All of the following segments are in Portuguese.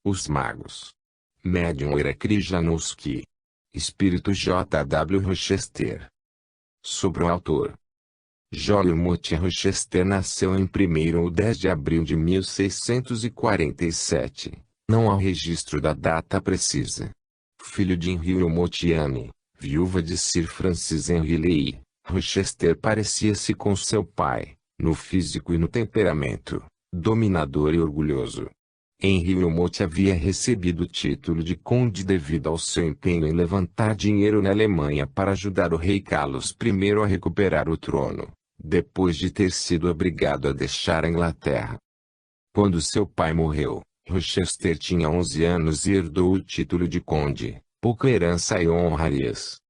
Os Magos. Médium Irakli Janowski. Espírito J.W. Rochester. Sobre o autor. Jolymot Rochester nasceu em 1º ou 10 de abril de 1647. Não há registro da data precisa. Filho de Henry Motiane, viúva de Sir Francis Henry Leigh, Rochester parecia-se com seu pai, no físico e no temperamento, dominador e orgulhoso. Henry Wilmot havia recebido o título de conde devido ao seu empenho em levantar dinheiro na Alemanha para ajudar o rei Carlos I a recuperar o trono, depois de ter sido obrigado a deixar a Inglaterra. Quando seu pai morreu, Rochester tinha 11 anos e herdou o título de conde, pouca herança e honrarias.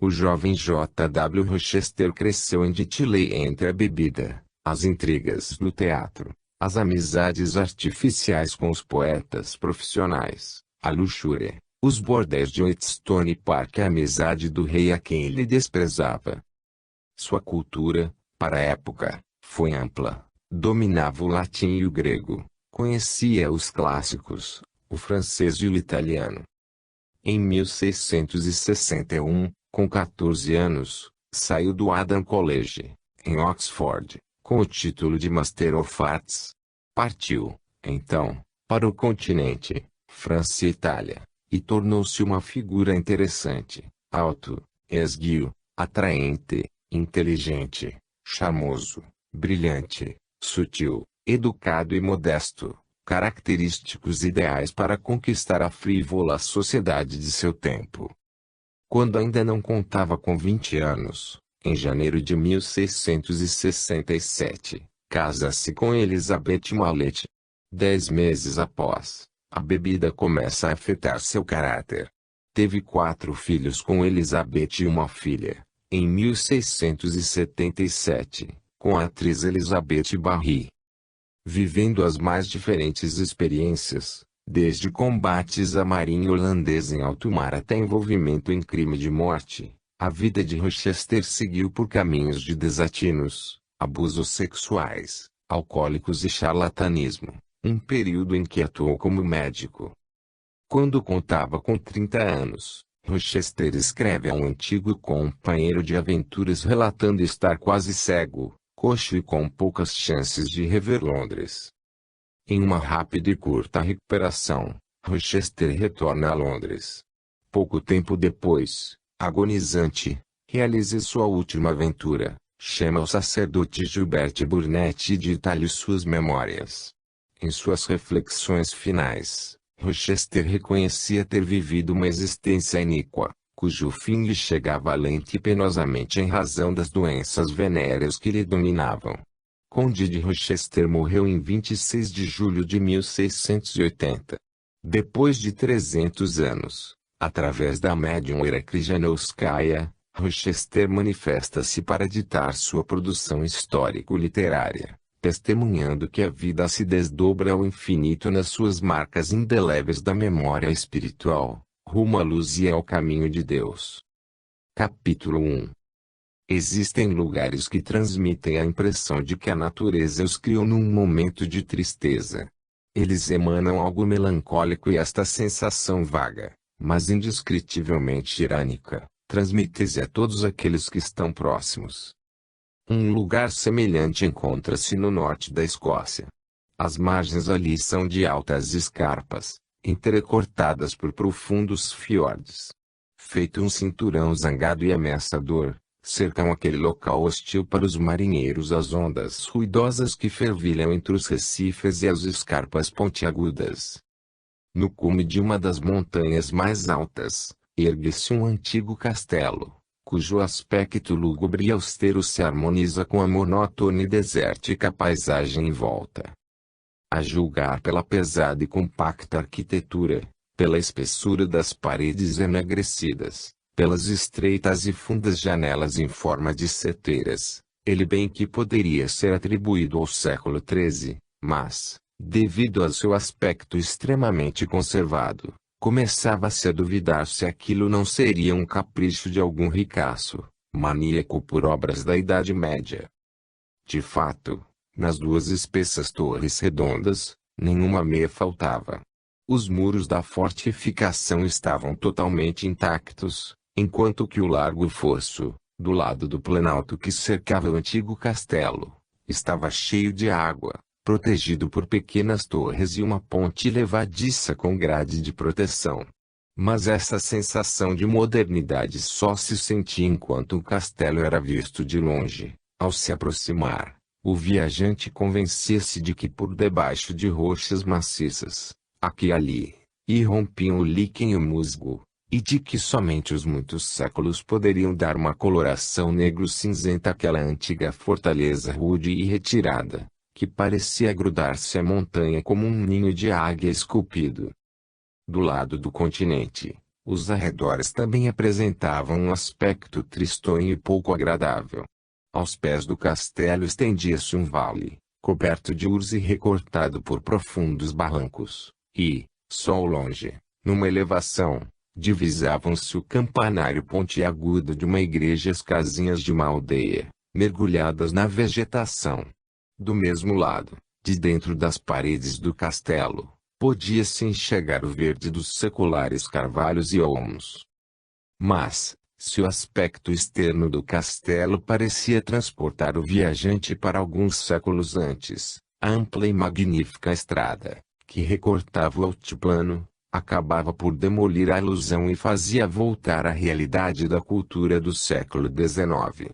O jovem J.W. Rochester cresceu em Ditley entre a bebida, as intrigas do teatro, as amizades artificiais com os poetas profissionais, a luxúria, os bordéis de Wheatstone Park e a amizade do rei a quem ele desprezava. Sua cultura, para a época, foi ampla, dominava o latim e o grego, conhecia os clássicos, o francês e o italiano. Em 1661, com 14 anos, saiu do Adam College, em Oxford, com o título de Master of Arts. Partiu, então, para o continente, França e Itália, e tornou-se uma figura interessante, alto, esguio, atraente, inteligente, charmoso, brilhante, sutil, educado e modesto, característicos ideais para conquistar a frívola sociedade de seu tempo. Quando ainda não contava com 20 anos, em janeiro de 1667, casa-se com Elizabeth Mallet. 10 meses após, a bebida começa a afetar seu caráter. Teve 4 filhos com Elizabeth e uma filha, em 1677, com a atriz Elizabeth Barry. Vivendo as mais diferentes experiências, desde combates à marinha holandesa em alto mar até envolvimento em crime de morte, a vida de Rochester seguiu por caminhos de desatinos, abusos sexuais, alcoólicos e charlatanismo, um período em que atuou como médico. Quando contava com 30 anos, Rochester escreve a um antigo companheiro de aventuras relatando estar quase cego, coxo e com poucas chances de rever Londres. Em uma rápida e curta recuperação, Rochester retorna a Londres. Pouco tempo depois, agonizante, realiza sua última aventura, chama o sacerdote Gilbert Burnett e dita-lhe suas memórias. Em suas reflexões finais, Rochester reconhecia ter vivido uma existência iníqua, cujo fim lhe chegava lenta e penosamente em razão das doenças venéreas que lhe dominavam. Conde de Rochester morreu em 26 de julho de 1680. Depois de 300 anos, através da médium Irakli Janowskaia, Rochester manifesta-se para ditar sua produção histórico-literária, testemunhando que a vida se desdobra ao infinito nas suas marcas indeléveis da memória espiritual, rumo à luz e ao caminho de Deus. Capítulo 1. Existem lugares que transmitem a impressão de que a natureza os criou num momento de tristeza. Eles emanam algo melancólico e esta sensação vaga, mas indescritivelmente tirânica, transmite-se a todos aqueles que estão próximos. Um lugar semelhante encontra-se no norte da Escócia. As margens ali são de altas escarpas, entrecortadas por profundos fiordes. Feito um cinturão zangado e ameaçador, cercam aquele local hostil para os marinheiros as ondas ruidosas que fervilham entre os recifes e as escarpas pontiagudas. No cume de uma das montanhas mais altas, ergue-se um antigo castelo, cujo aspecto lúgubre e austero se harmoniza com a monótona e desértica paisagem em volta. A julgar pela pesada e compacta arquitetura, pela espessura das paredes enegrecidas, pelas estreitas e fundas janelas em forma de seteiras, ele bem que poderia ser atribuído ao século XIII, mas, devido a seu aspecto extremamente conservado, começava-se a duvidar se aquilo não seria um capricho de algum ricaço, maníaco por obras da Idade Média. De fato, nas duas espessas torres redondas, nenhuma meia faltava. Os muros da fortificação estavam totalmente intactos, enquanto que o largo fosso, do lado do planalto que cercava o antigo castelo, estava cheio de água, protegido por pequenas torres e uma ponte levadiça com grade de proteção. Mas essa sensação de modernidade só se sentia enquanto o castelo era visto de longe. Ao se aproximar, o viajante convencia-se de que por debaixo de rochas maciças, aqui e ali, irrompiam o líquen e o musgo, e de que somente os muitos séculos poderiam dar uma coloração negro-cinzenta àquela antiga fortaleza rude e retirada, que parecia grudar-se à montanha como um ninho de águia esculpido. Do lado do continente, os arredores também apresentavam um aspecto tristonho e pouco agradável. Aos pés do castelo estendia-se um vale, coberto de urze e recortado por profundos barrancos, e, só ao longe, numa elevação, divisavam-se o campanário pontiagudo de uma igreja e as casinhas de uma aldeia, mergulhadas na vegetação. Do mesmo lado, de dentro das paredes do castelo, podia-se enxergar o verde dos seculares carvalhos e olmos. Mas, se o aspecto externo do castelo parecia transportar o viajante para alguns séculos antes, a ampla e magnífica estrada, que recortava o altiplano, acabava por demolir a ilusão e fazia voltar à realidade da cultura do século XIX.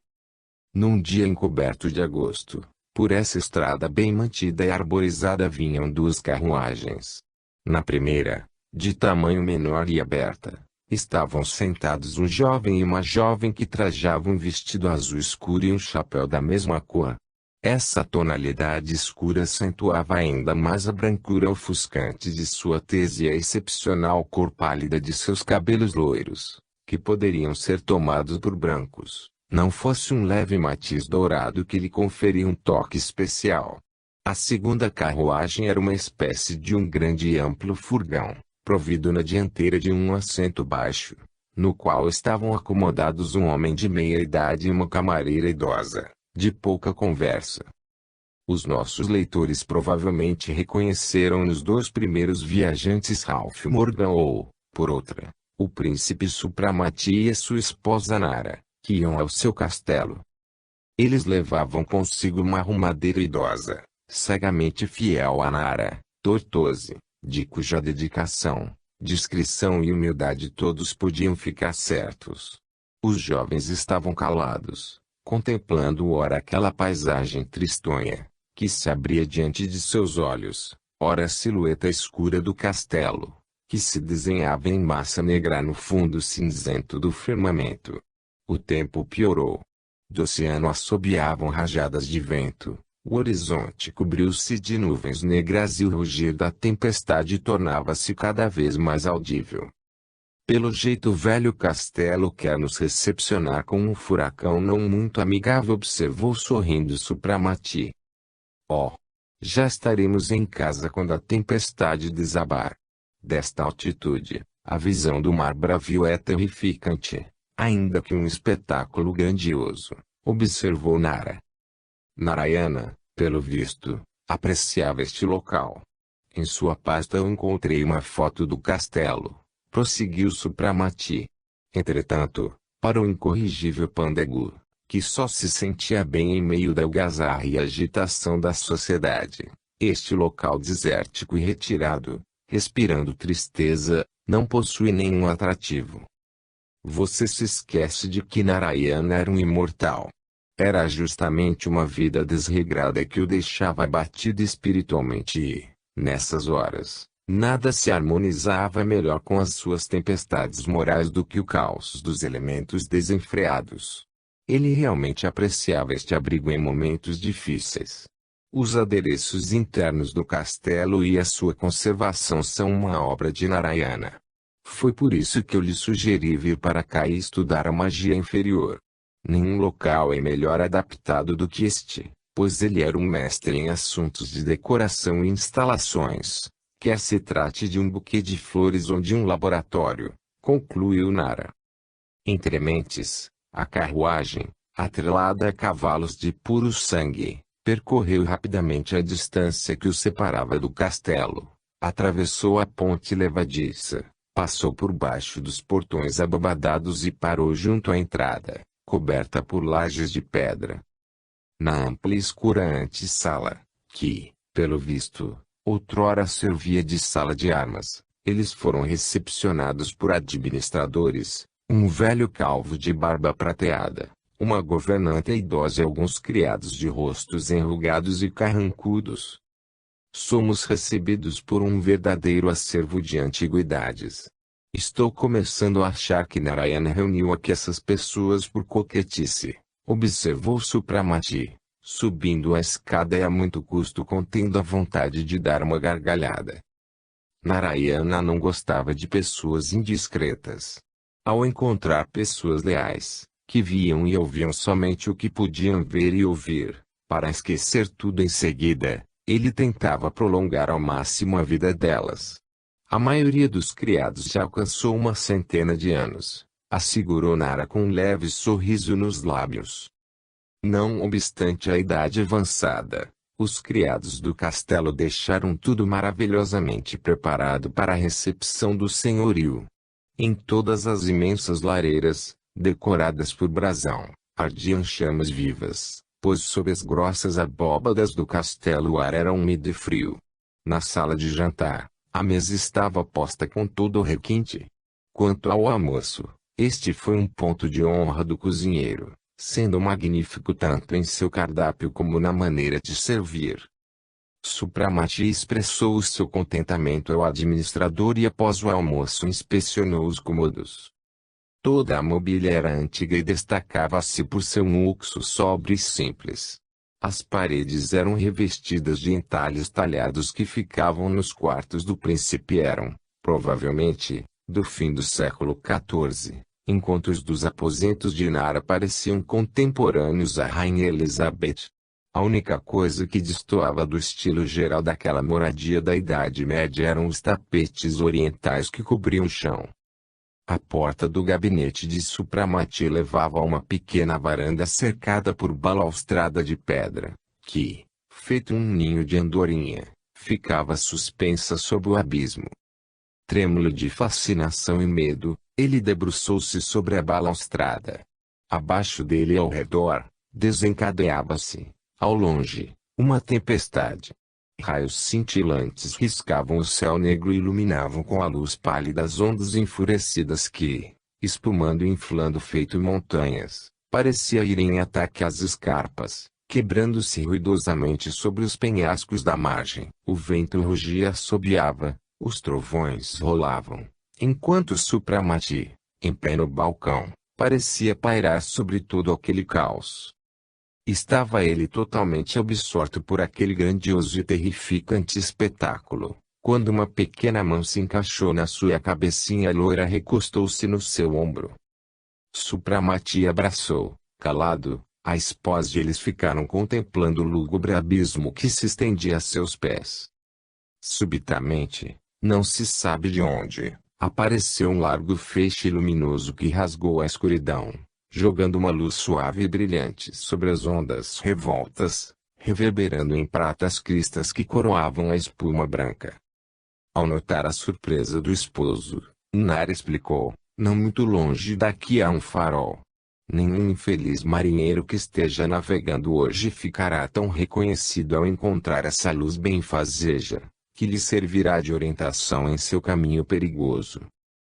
Num dia encoberto de agosto, por essa estrada bem mantida e arborizada vinham duas carruagens. Na primeira, de tamanho menor e aberta, estavam sentados um jovem e uma jovem que trajavam um vestido azul escuro e um chapéu da mesma cor. Essa tonalidade escura acentuava ainda mais a brancura ofuscante de sua tez e a excepcional cor pálida de seus cabelos loiros, que poderiam ser tomados por brancos, não fosse um leve matiz dourado que lhe conferia um toque especial. A segunda carruagem era uma espécie de um grande e amplo furgão, provido na dianteira de um assento baixo, no qual estavam acomodados um homem de meia idade e uma camareira idosa, de pouca conversa. Os nossos leitores provavelmente reconheceram nos dois primeiros viajantes Ralph Morgan ou, por outra, o príncipe Supramati e a sua esposa Nara, que iam ao seu castelo. Eles levavam consigo uma arrumadeira idosa, cegamente fiel a Nara, Tortoise, de cuja dedicação, discrição e humildade todos podiam ficar certos. Os jovens estavam calados, contemplando ora aquela paisagem tristonha, que se abria diante de seus olhos, ora a silhueta escura do castelo, que se desenhava em massa negra no fundo cinzento do firmamento. O tempo piorou. Do oceano assobiavam rajadas de vento, o horizonte cobriu-se de nuvens negras e o rugir da tempestade tornava-se cada vez mais audível. Pelo jeito o velho castelo quer nos recepcionar com um furacão não muito amigável, observou sorrindo Supramati. Oh! Já estaremos em casa quando a tempestade desabar. Desta altitude, a visão do mar bravio é terrificante, ainda que um espetáculo grandioso, observou Nara. Narayana, pelo visto, apreciava este local. Em sua pasta eu encontrei uma foto do castelo, prosseguiu Supramati. Entretanto, para o incorrigível Pandegu, que só se sentia bem em meio da algazarra e agitação da sociedade, este local desértico e retirado, respirando tristeza, não possui nenhum atrativo. Você se esquece de que Narayana era um imortal. Era justamente uma vida desregrada que o deixava abatido espiritualmente e, nessas horas, nada se harmonizava melhor com as suas tempestades morais do que o caos dos elementos desenfreados. Ele realmente apreciava este abrigo em momentos difíceis. Os adereços internos do castelo e a sua conservação são uma obra de Narayana. Foi por isso que eu lhe sugeri vir para cá e estudar a magia inferior. Nenhum local é melhor adaptado do que este, pois ele era um mestre em assuntos de decoração e instalações, quer se trate de um buquê de flores ou de um laboratório, concluiu Nara. Entre mentes, a carruagem, atrelada a cavalos de puro sangue, percorreu rapidamente a distância que o separava do castelo, Atravessou a ponte levadiça, passou por baixo dos portões abobadados e parou junto à entrada, coberta por lajes de pedra. Na ampla e escura antessala, que, pelo visto, outrora servia de sala de armas, eles foram recepcionados por administradores, um velho calvo de barba prateada, uma governanta idosa e alguns criados de rostos enrugados e carrancudos. Somos recebidos por um verdadeiro acervo de antiguidades. Estou começando a achar que Narayana reuniu aqui essas pessoas por coquetice, observou Supramati, subindo a escada e a muito custo contendo a vontade de dar uma gargalhada. Narayana não gostava de pessoas indiscretas. Ao encontrar pessoas leais, que viam e ouviam somente o que podiam ver e ouvir, para esquecer tudo em seguida, ele tentava prolongar ao máximo a vida delas. A maioria dos criados já alcançou uma centena de anos, assegurou Nara com um leve sorriso nos lábios. Não obstante a idade avançada, os criados do castelo deixaram tudo maravilhosamente preparado para a recepção do senhorio. Em todas as imensas lareiras, decoradas por brasão, ardiam chamas vivas, pois sob as grossas abóbadas do castelo o ar era úmido e frio. Na sala de jantar, a mesa estava posta com todo o requinte. Quanto ao almoço, este foi um ponto de honra do cozinheiro, sendo magnífico tanto em seu cardápio como na maneira de servir. Supramati expressou o seu contentamento ao administrador e após o almoço inspecionou os cômodos. Toda a mobília era antiga e destacava-se por seu luxo sóbrio e simples. As paredes eram revestidas de entalhes talhados que ficavam nos quartos do príncipe e eram, provavelmente, do fim do século XIV, enquanto os dos aposentos de Nara pareciam contemporâneos à Rainha Elizabeth. A única coisa que destoava do estilo geral daquela moradia da Idade Média eram os tapetes orientais que cobriam o chão. A porta do gabinete de Supramati levava a uma pequena varanda cercada por balaustrada de pedra, que, feito um ninho de andorinha, ficava suspensa sob o abismo. Trêmulo de fascinação e medo, ele debruçou-se sobre a balaustrada. Abaixo dele e ao redor, desencadeava-se, ao longe, uma tempestade. Raios cintilantes riscavam o céu negro e iluminavam com a luz pálida as ondas enfurecidas que, espumando e inflando feito montanhas, parecia ir em ataque às escarpas, quebrando-se ruidosamente sobre os penhascos da margem. O vento rugia e assobiava, os trovões rolavam, enquanto Supramati, em pé no balcão, parecia pairar sobre todo aquele caos. Estava ele totalmente absorto por aquele grandioso e terrificante espetáculo, quando uma pequena mão se encaixou na sua cabecinha loira e recostou-se no seu ombro. Supramati abraçou, calado, a esposa e eles ficaram contemplando o lúgubre abismo que se estendia a seus pés. Subitamente, não se sabe de onde, apareceu um largo feixe luminoso que rasgou a escuridão, jogando uma luz suave e brilhante sobre as ondas revoltas, reverberando em prata as cristas que coroavam a espuma branca. Ao notar a surpresa do esposo, Nara explicou, não muito longe daqui há um farol. Nenhum infeliz marinheiro que esteja navegando hoje ficará tão reconhecido ao encontrar essa luz benfazeja, que lhe servirá de orientação em seu caminho perigoso.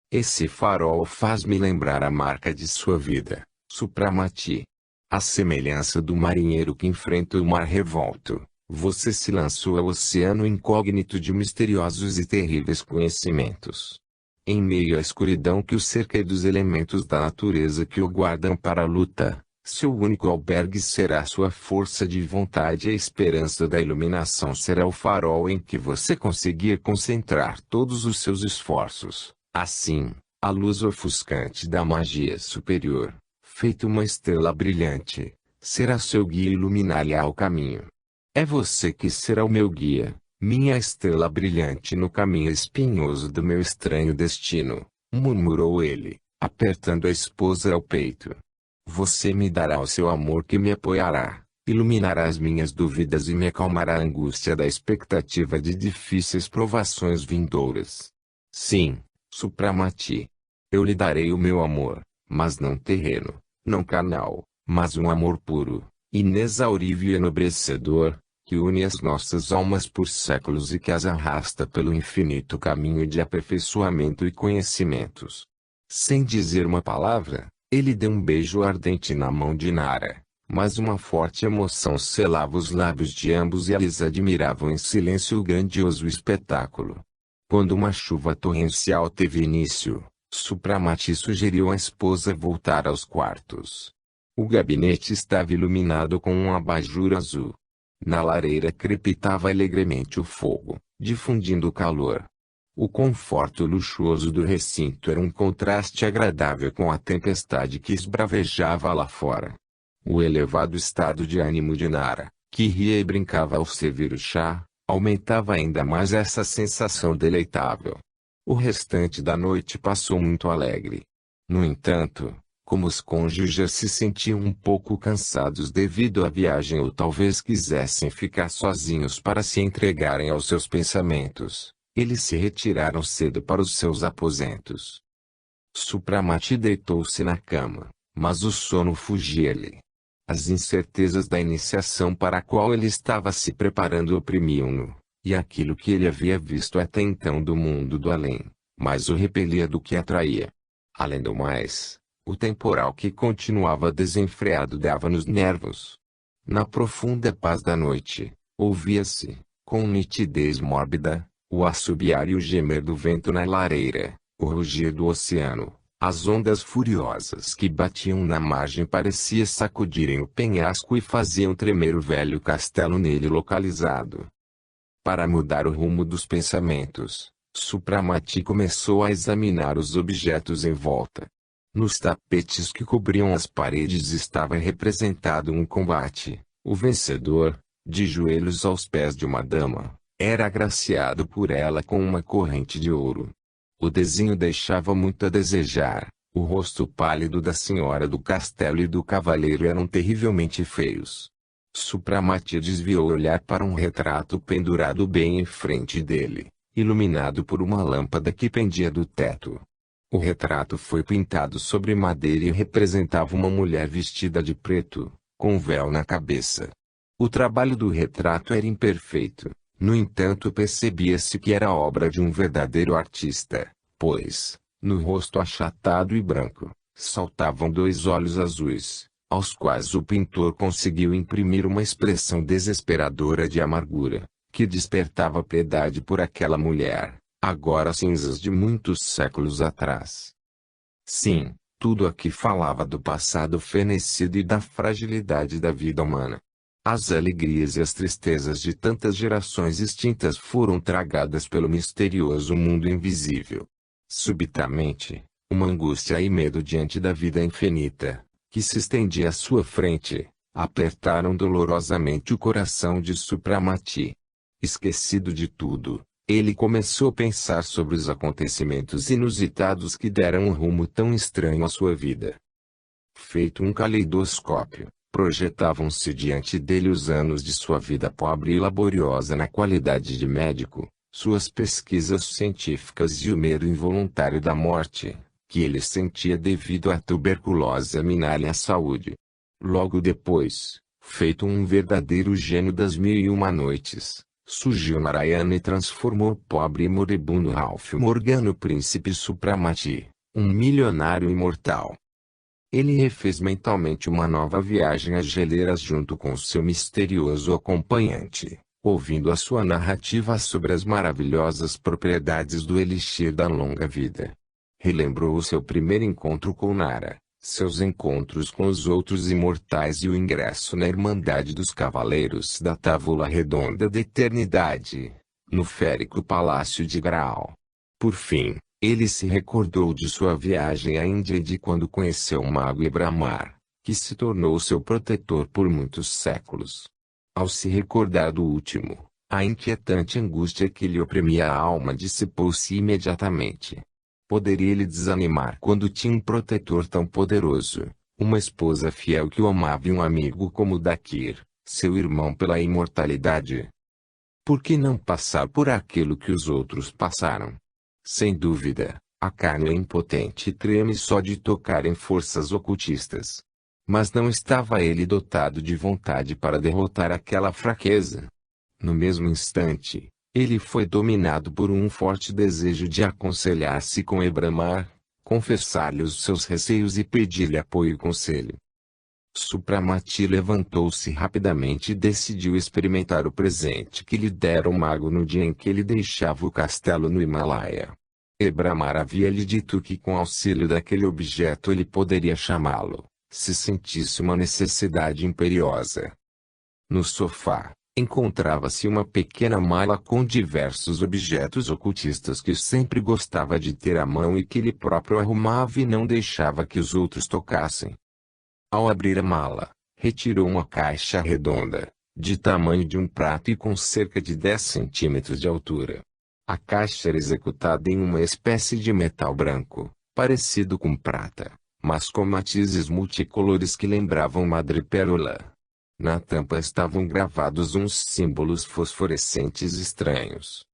Esse farol faz-me lembrar a marca de sua vida, Supramati. À semelhança do marinheiro que enfrenta o mar revolto, você se lançou ao oceano incógnito de misteriosos e terríveis conhecimentos. Em meio à escuridão que o cerca e dos elementos da natureza que o guardam para a luta, seu único albergue será sua força de vontade e a esperança da iluminação será o farol em que você conseguir concentrar todos os seus esforços. Assim, a luz ofuscante da magia superior, feito uma estrela brilhante, será seu guia e iluminar-lhe o caminho. É você que será o meu guia, minha estrela brilhante no caminho espinhoso do meu estranho destino, murmurou ele, apertando a esposa ao peito. Você me dará o seu amor que me apoiará, iluminará as minhas dúvidas e me acalmará a angústia da expectativa de difíceis provações vindouras. Sim, Supramati. Eu lhe darei o meu amor, mas não terreno, não carnal, mas um amor puro, inexaurível e enobrecedor, que une as nossas almas por séculos e que as arrasta pelo infinito caminho de aperfeiçoamento e conhecimentos. Sem dizer uma palavra, ele deu um beijo ardente na mão de Nara, mas uma forte emoção selava os lábios de ambos e eles admiravam em silêncio o grandioso espetáculo. Quando uma chuva torrencial teve início, Supramati sugeriu à esposa voltar aos quartos. O gabinete estava iluminado com um abajur azul. Na lareira crepitava alegremente o fogo, difundindo calor. O conforto luxuoso do recinto era um contraste agradável com a tempestade que esbravejava lá fora. O elevado estado de ânimo de Nara, que ria e brincava ao servir o chá, aumentava ainda mais essa sensação deleitável. O restante da noite passou muito alegre. No entanto, como os cônjuges se sentiam um pouco cansados devido à viagem ou talvez quisessem ficar sozinhos para se entregarem aos seus pensamentos, eles se retiraram cedo para os seus aposentos. Supramati deitou-se na cama, mas o sono fugia-lhe. As incertezas da iniciação para a qual ele estava se preparando oprimiam-no, e aquilo que ele havia visto até então do mundo do além, mais o repelia do que atraía. Além do mais, o temporal que continuava desenfreado dava nos nervos. Na profunda paz da noite, ouvia-se, com nitidez mórbida, o assobiar e o gemer do vento na lareira, o rugir do oceano. As ondas furiosas que batiam na margem pareciam sacudirem o penhasco e faziam tremer o velho castelo nele localizado. Para mudar o rumo dos pensamentos, Supramati começou a examinar os objetos em volta. Nos tapetes que cobriam as paredes estava representado um combate. O vencedor, de joelhos aos pés de uma dama, era agraciado por ela com uma corrente de ouro. O desenho deixava muito a desejar. O rosto pálido da senhora do castelo e do cavaleiro eram terrivelmente feios. Supramati desviou o olhar para um retrato pendurado bem em frente dele, iluminado por uma lâmpada que pendia do teto. O retrato foi pintado sobre madeira e representava uma mulher vestida de preto, com um véu na cabeça. O trabalho do retrato era imperfeito. No entanto, percebia-se que era obra de um verdadeiro artista, pois, no rosto achatado e branco, saltavam dois olhos azuis, aos quais o pintor conseguiu imprimir uma expressão desesperadora de amargura, que despertava piedade por aquela mulher, agora cinzas de muitos séculos atrás. Sim, tudo aqui falava do passado fenecido e da fragilidade da vida humana. As alegrias e as tristezas de tantas gerações extintas foram tragadas pelo misterioso mundo invisível. Subitamente, uma angústia e medo diante da vida infinita, que se estendia à sua frente, apertaram dolorosamente o coração de Supramati. Esquecido de tudo, ele começou a pensar sobre os acontecimentos inusitados que deram um rumo tão estranho à sua vida. Feito um caleidoscópio, projetavam-se diante dele os anos de sua vida pobre e laboriosa na qualidade de médico, suas pesquisas científicas e o medo involuntário da morte, que ele sentia devido à tuberculose a minar-lhe a saúde. Logo depois, feito um verdadeiro gênio das 1001 noites, surgiu Narayana e transformou o pobre e moribundo Ralph Morgan no príncipe Supramati, um milionário imortal. Ele refez mentalmente uma nova viagem às geleiras junto com seu misterioso acompanhante, ouvindo a sua narrativa sobre as maravilhosas propriedades do elixir da longa vida. Relembrou o seu primeiro encontro com Nara, seus encontros com os outros imortais e o ingresso na Irmandade dos Cavaleiros da Távola Redonda da Eternidade, no férico Palácio de Graal. Por fim, ele se recordou de sua viagem à Índia e de quando conheceu o mago Ibramar, que se tornou seu protetor por muitos séculos. Ao se recordar do último, a inquietante angústia que lhe oprimia a alma dissipou-se imediatamente. Poderia ele desanimar quando tinha um protetor tão poderoso, uma esposa fiel que o amava e um amigo como Dakir, seu irmão pela imortalidade. Por que não passar por aquilo que os outros passaram? Sem dúvida, a carne é impotente e treme só de tocar em forças ocultistas. Mas não estava ele dotado de vontade para derrotar aquela fraqueza. No mesmo instante, ele foi dominado por um forte desejo de aconselhar-se com Ebramar, confessar-lhe os seus receios e pedir-lhe apoio e conselho. Supramati levantou-se rapidamente e decidiu experimentar o presente que lhe dera o mago no dia em que ele deixava o castelo no Himalaia. Ebramar havia lhe dito que com auxílio daquele objeto ele poderia chamá-lo, se sentisse uma necessidade imperiosa. No sofá, encontrava-se uma pequena mala com diversos objetos ocultistas que sempre gostava de ter à mão e que ele próprio arrumava e não deixava que os outros tocassem. Ao abrir a mala, retirou uma caixa redonda, de tamanho de um prato e com cerca de 10 centímetros de altura. A caixa era executada em uma espécie de metal branco, parecido com prata, mas com matizes multicolores que lembravam madrepérola. Na tampa estavam gravados uns símbolos fosforescentes estranhos.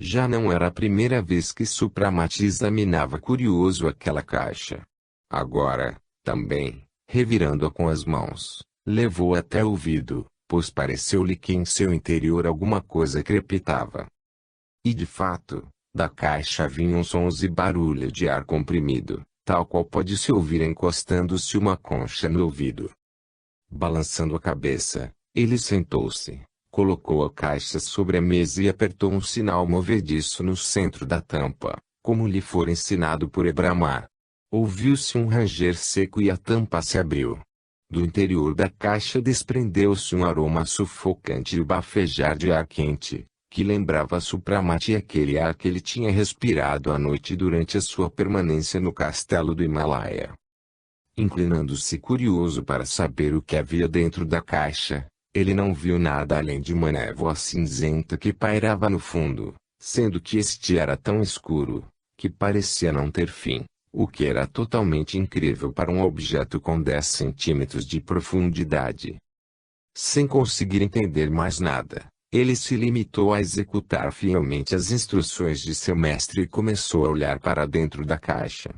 Já não era a primeira vez que Supramati examinava curioso aquela caixa. Agora, também, revirando-a com as mãos, levou-a até o ouvido, pois pareceu-lhe que em seu interior alguma coisa crepitava. E de fato, da caixa vinham sons e barulho de ar comprimido, tal qual pode-se ouvir encostando-se uma concha no ouvido. Balançando a cabeça, ele sentou-se, colocou a caixa sobre a mesa e apertou um sinal movediço no centro da tampa, como lhe fora ensinado por Ebramar. Ouviu-se um ranger seco e a tampa se abriu. Do interior da caixa desprendeu-se um aroma sufocante e o bafejar de ar quente, que lembrava a Supramati aquele ar que ele tinha respirado à noite durante a sua permanência no castelo do Himalaia. Inclinando-se curioso para saber o que havia dentro da caixa, ele não viu nada além de uma névoa cinzenta que pairava no fundo, sendo que este era tão escuro, que parecia não ter fim. O que era totalmente incrível para um objeto com 10 centímetros de profundidade. Sem conseguir entender mais nada, ele se limitou a executar fielmente as instruções de seu mestre e começou a olhar para dentro da caixa.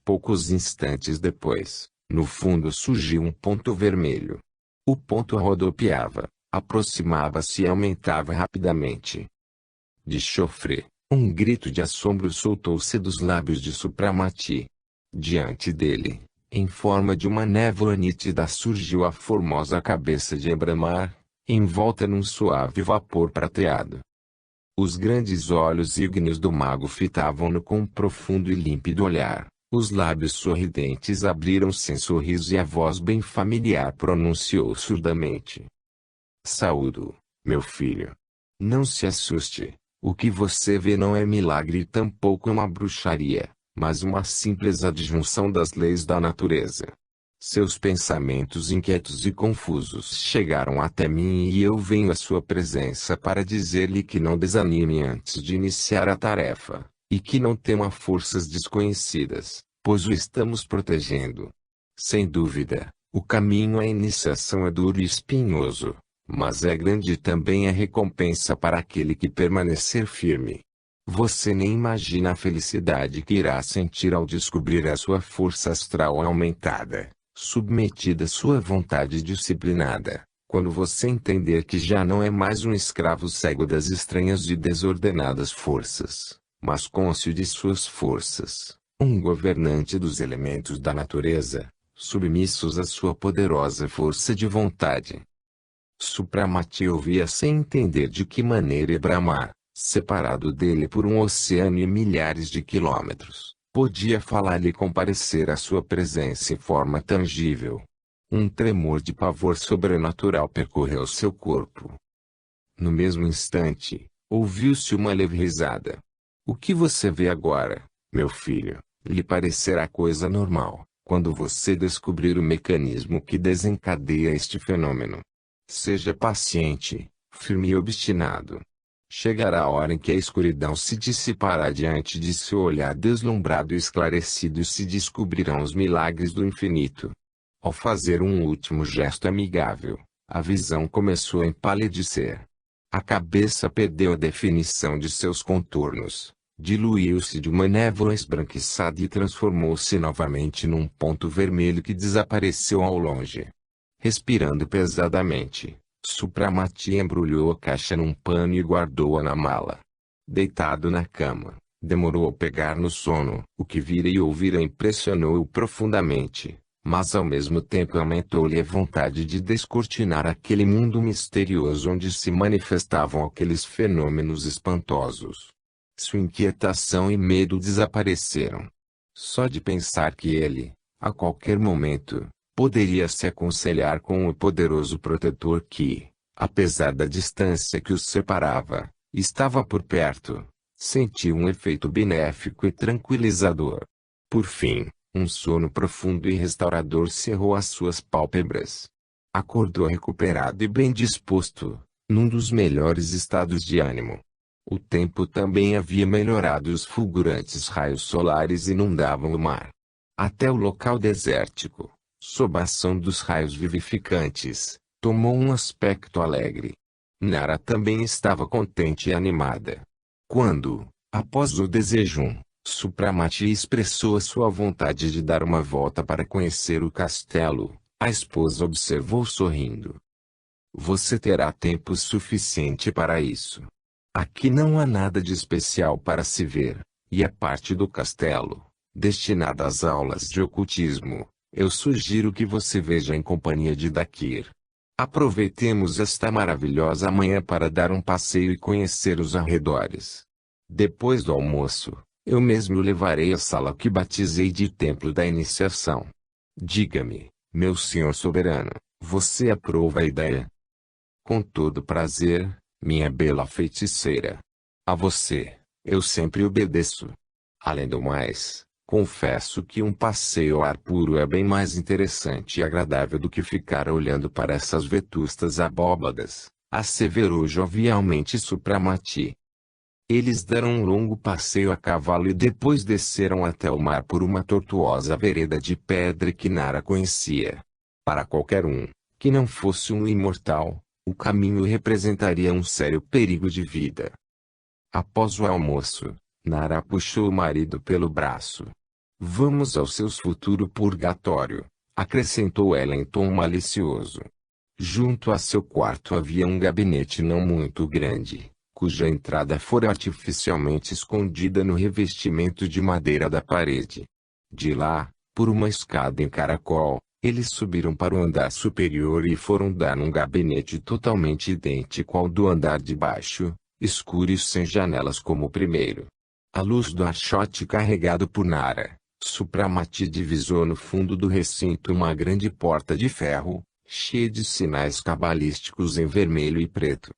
Poucos instantes depois, no fundo surgiu um ponto vermelho. O ponto rodopiava, aproximava-se e aumentava rapidamente. De chofre! Um grito de assombro soltou-se dos lábios de Supramati. Diante dele, em forma de uma névoa nítida, surgiu a formosa cabeça de Ebramar, envolta num suave vapor prateado. Os grandes olhos ígneos do mago fitavam-no com um profundo e límpido olhar, os lábios sorridentes abriram-se em sorriso e a voz bem familiar pronunciou surdamente: "Saúdo, meu filho. Não se assuste. O que você vê não é milagre e tampouco uma bruxaria, mas uma simples adjunção das leis da natureza. Seus pensamentos inquietos e confusos chegaram até mim e eu venho à sua presença para dizer-lhe que não desanime antes de iniciar a tarefa, e que não tema forças desconhecidas, pois o estamos protegendo. Sem dúvida, o caminho à iniciação é duro e espinhoso. Mas é grande também a recompensa para aquele que permanecer firme. Você nem imagina a felicidade que irá sentir ao descobrir a sua força astral aumentada, submetida à sua vontade disciplinada, quando você entender que já não é mais um escravo cego das estranhas e desordenadas forças, mas cônscio de suas forças, um governante dos elementos da natureza, submissos à sua poderosa força de vontade." Supramati ouvia sem entender de que maneira Ebramar, separado dele por um oceano e milhares de quilômetros, podia falar-lhe e comparecer à sua presença em forma tangível. Um tremor de pavor sobrenatural percorreu seu corpo. No mesmo instante, ouviu-se uma leve risada. "O que você vê agora, meu filho, lhe parecerá coisa normal, quando você descobrir o mecanismo que desencadeia este fenômeno. Seja paciente, firme e obstinado. Chegará a hora em que a escuridão se dissipará diante de seu olhar deslumbrado e esclarecido e se descobrirão os milagres do infinito." Ao fazer um último gesto amigável, A visão começou a empalidecer. A cabeça perdeu a definição de seus contornos, diluiu-se de uma névoa esbranquiçada e transformou-se novamente num ponto vermelho que desapareceu ao longe. Respirando pesadamente, Supramati embrulhou a caixa num pano e guardou-a na mala. Deitado na cama, demorou a pegar no sono. O que vira e ouvira impressionou-o profundamente, mas ao mesmo tempo aumentou-lhe a vontade de descortinar aquele mundo misterioso onde se manifestavam aqueles fenômenos espantosos. Sua inquietação e medo desapareceram. Só de pensar que ele, a qualquer momento, poderia se aconselhar com o poderoso protetor que, apesar da distância que os separava, estava por perto, sentiu um efeito benéfico e tranquilizador. Por fim, um sono profundo e restaurador cerrou as suas pálpebras. Acordou recuperado e bem disposto, num dos melhores estados de ânimo. O tempo também havia melhorado e os fulgurantes raios solares inundavam o mar. Até o local desértico, sob a ação dos raios vivificantes, tomou um aspecto alegre. Nara também estava contente e animada. Quando, após o desjejum, Supramati expressou a sua vontade de dar uma volta para conhecer o castelo, a esposa observou sorrindo. Você terá tempo suficiente para isso. Aqui não há nada de especial para se ver, e a parte do castelo, destinada às aulas de ocultismo, eu sugiro que você veja em companhia de Dakir. Aproveitemos esta maravilhosa manhã para dar um passeio e conhecer os arredores. Depois do almoço, eu mesmo o levarei à sala que batizei de Templo da Iniciação. Diga-me, meu senhor soberano, você aprova a ideia? Com todo prazer, minha bela feiticeira. A você, eu sempre obedeço. Além do mais, confesso que um passeio ao ar puro é bem mais interessante e agradável do que ficar olhando para essas vetustas abóbadas, asseverou jovialmente Supramati. Eles deram um longo passeio a cavalo e depois desceram até o mar por uma tortuosa vereda de pedra que Nara conhecia. Para qualquer um, que não fosse um imortal, o caminho representaria um sério perigo de vida. Após o almoço, Nara puxou o marido pelo braço. Vamos ao seu futuro purgatório, acrescentou ela em tom malicioso. Junto a seu quarto havia um gabinete não muito grande, cuja entrada fora artificialmente escondida no revestimento de madeira da parede. De lá, por uma escada em caracol, eles subiram para o andar superior e foram dar num gabinete totalmente idêntico ao do andar de baixo, escuro e sem janelas como o primeiro. À luz do achote carregado por Nara, Supramati divisou no fundo do recinto uma grande porta de ferro, cheia de sinais cabalísticos em vermelho e preto.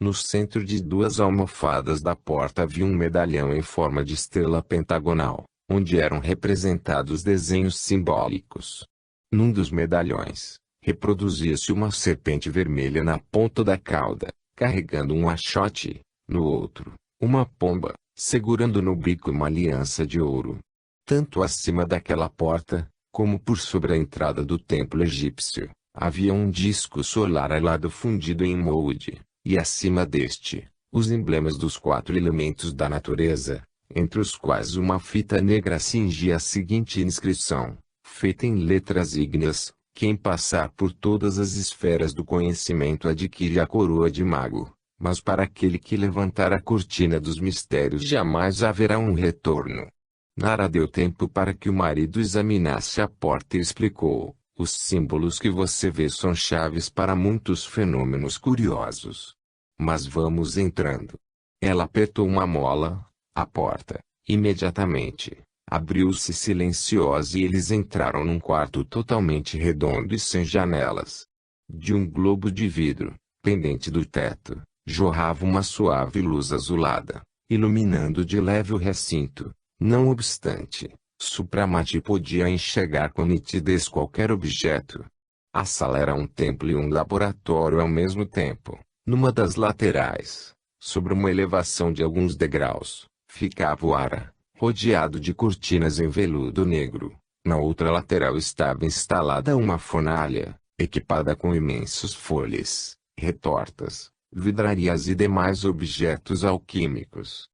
No centro de duas almofadas da porta havia um medalhão em forma de estrela pentagonal, onde eram representados desenhos simbólicos. Num dos medalhões, reproduzia-se uma serpente vermelha na ponta da cauda, carregando um achote, no outro, uma pomba, segurando no bico uma aliança de ouro. Tanto acima daquela porta, como por sobre a entrada do templo egípcio, havia um disco solar alado fundido em molde, e acima deste, os emblemas dos 4 elementos da natureza, entre os quais uma fita negra cingia a seguinte inscrição, feita em letras ígneas: quem passar por todas as esferas do conhecimento adquire a coroa de mago, mas para aquele que levantar a cortina dos mistérios jamais haverá um retorno. Nara deu tempo para que o marido examinasse a porta e explicou: os símbolos que você vê são chaves para muitos fenômenos curiosos. Mas vamos entrando. Ela apertou uma mola, a porta, imediatamente, abriu-se silenciosa e eles entraram num quarto totalmente redondo e sem janelas. De um globo de vidro, pendente do teto, jorrava uma suave luz azulada, iluminando de leve o recinto. Não obstante, Supramati podia enxergar com nitidez qualquer objeto. A sala era um templo e um laboratório ao mesmo tempo. Numa das laterais, sobre uma elevação de alguns degraus, ficava o ara, rodeado de cortinas em veludo negro. Na outra lateral estava instalada uma fornalha, equipada com imensos folhes, retortas, vidrarias e demais objetos alquímicos.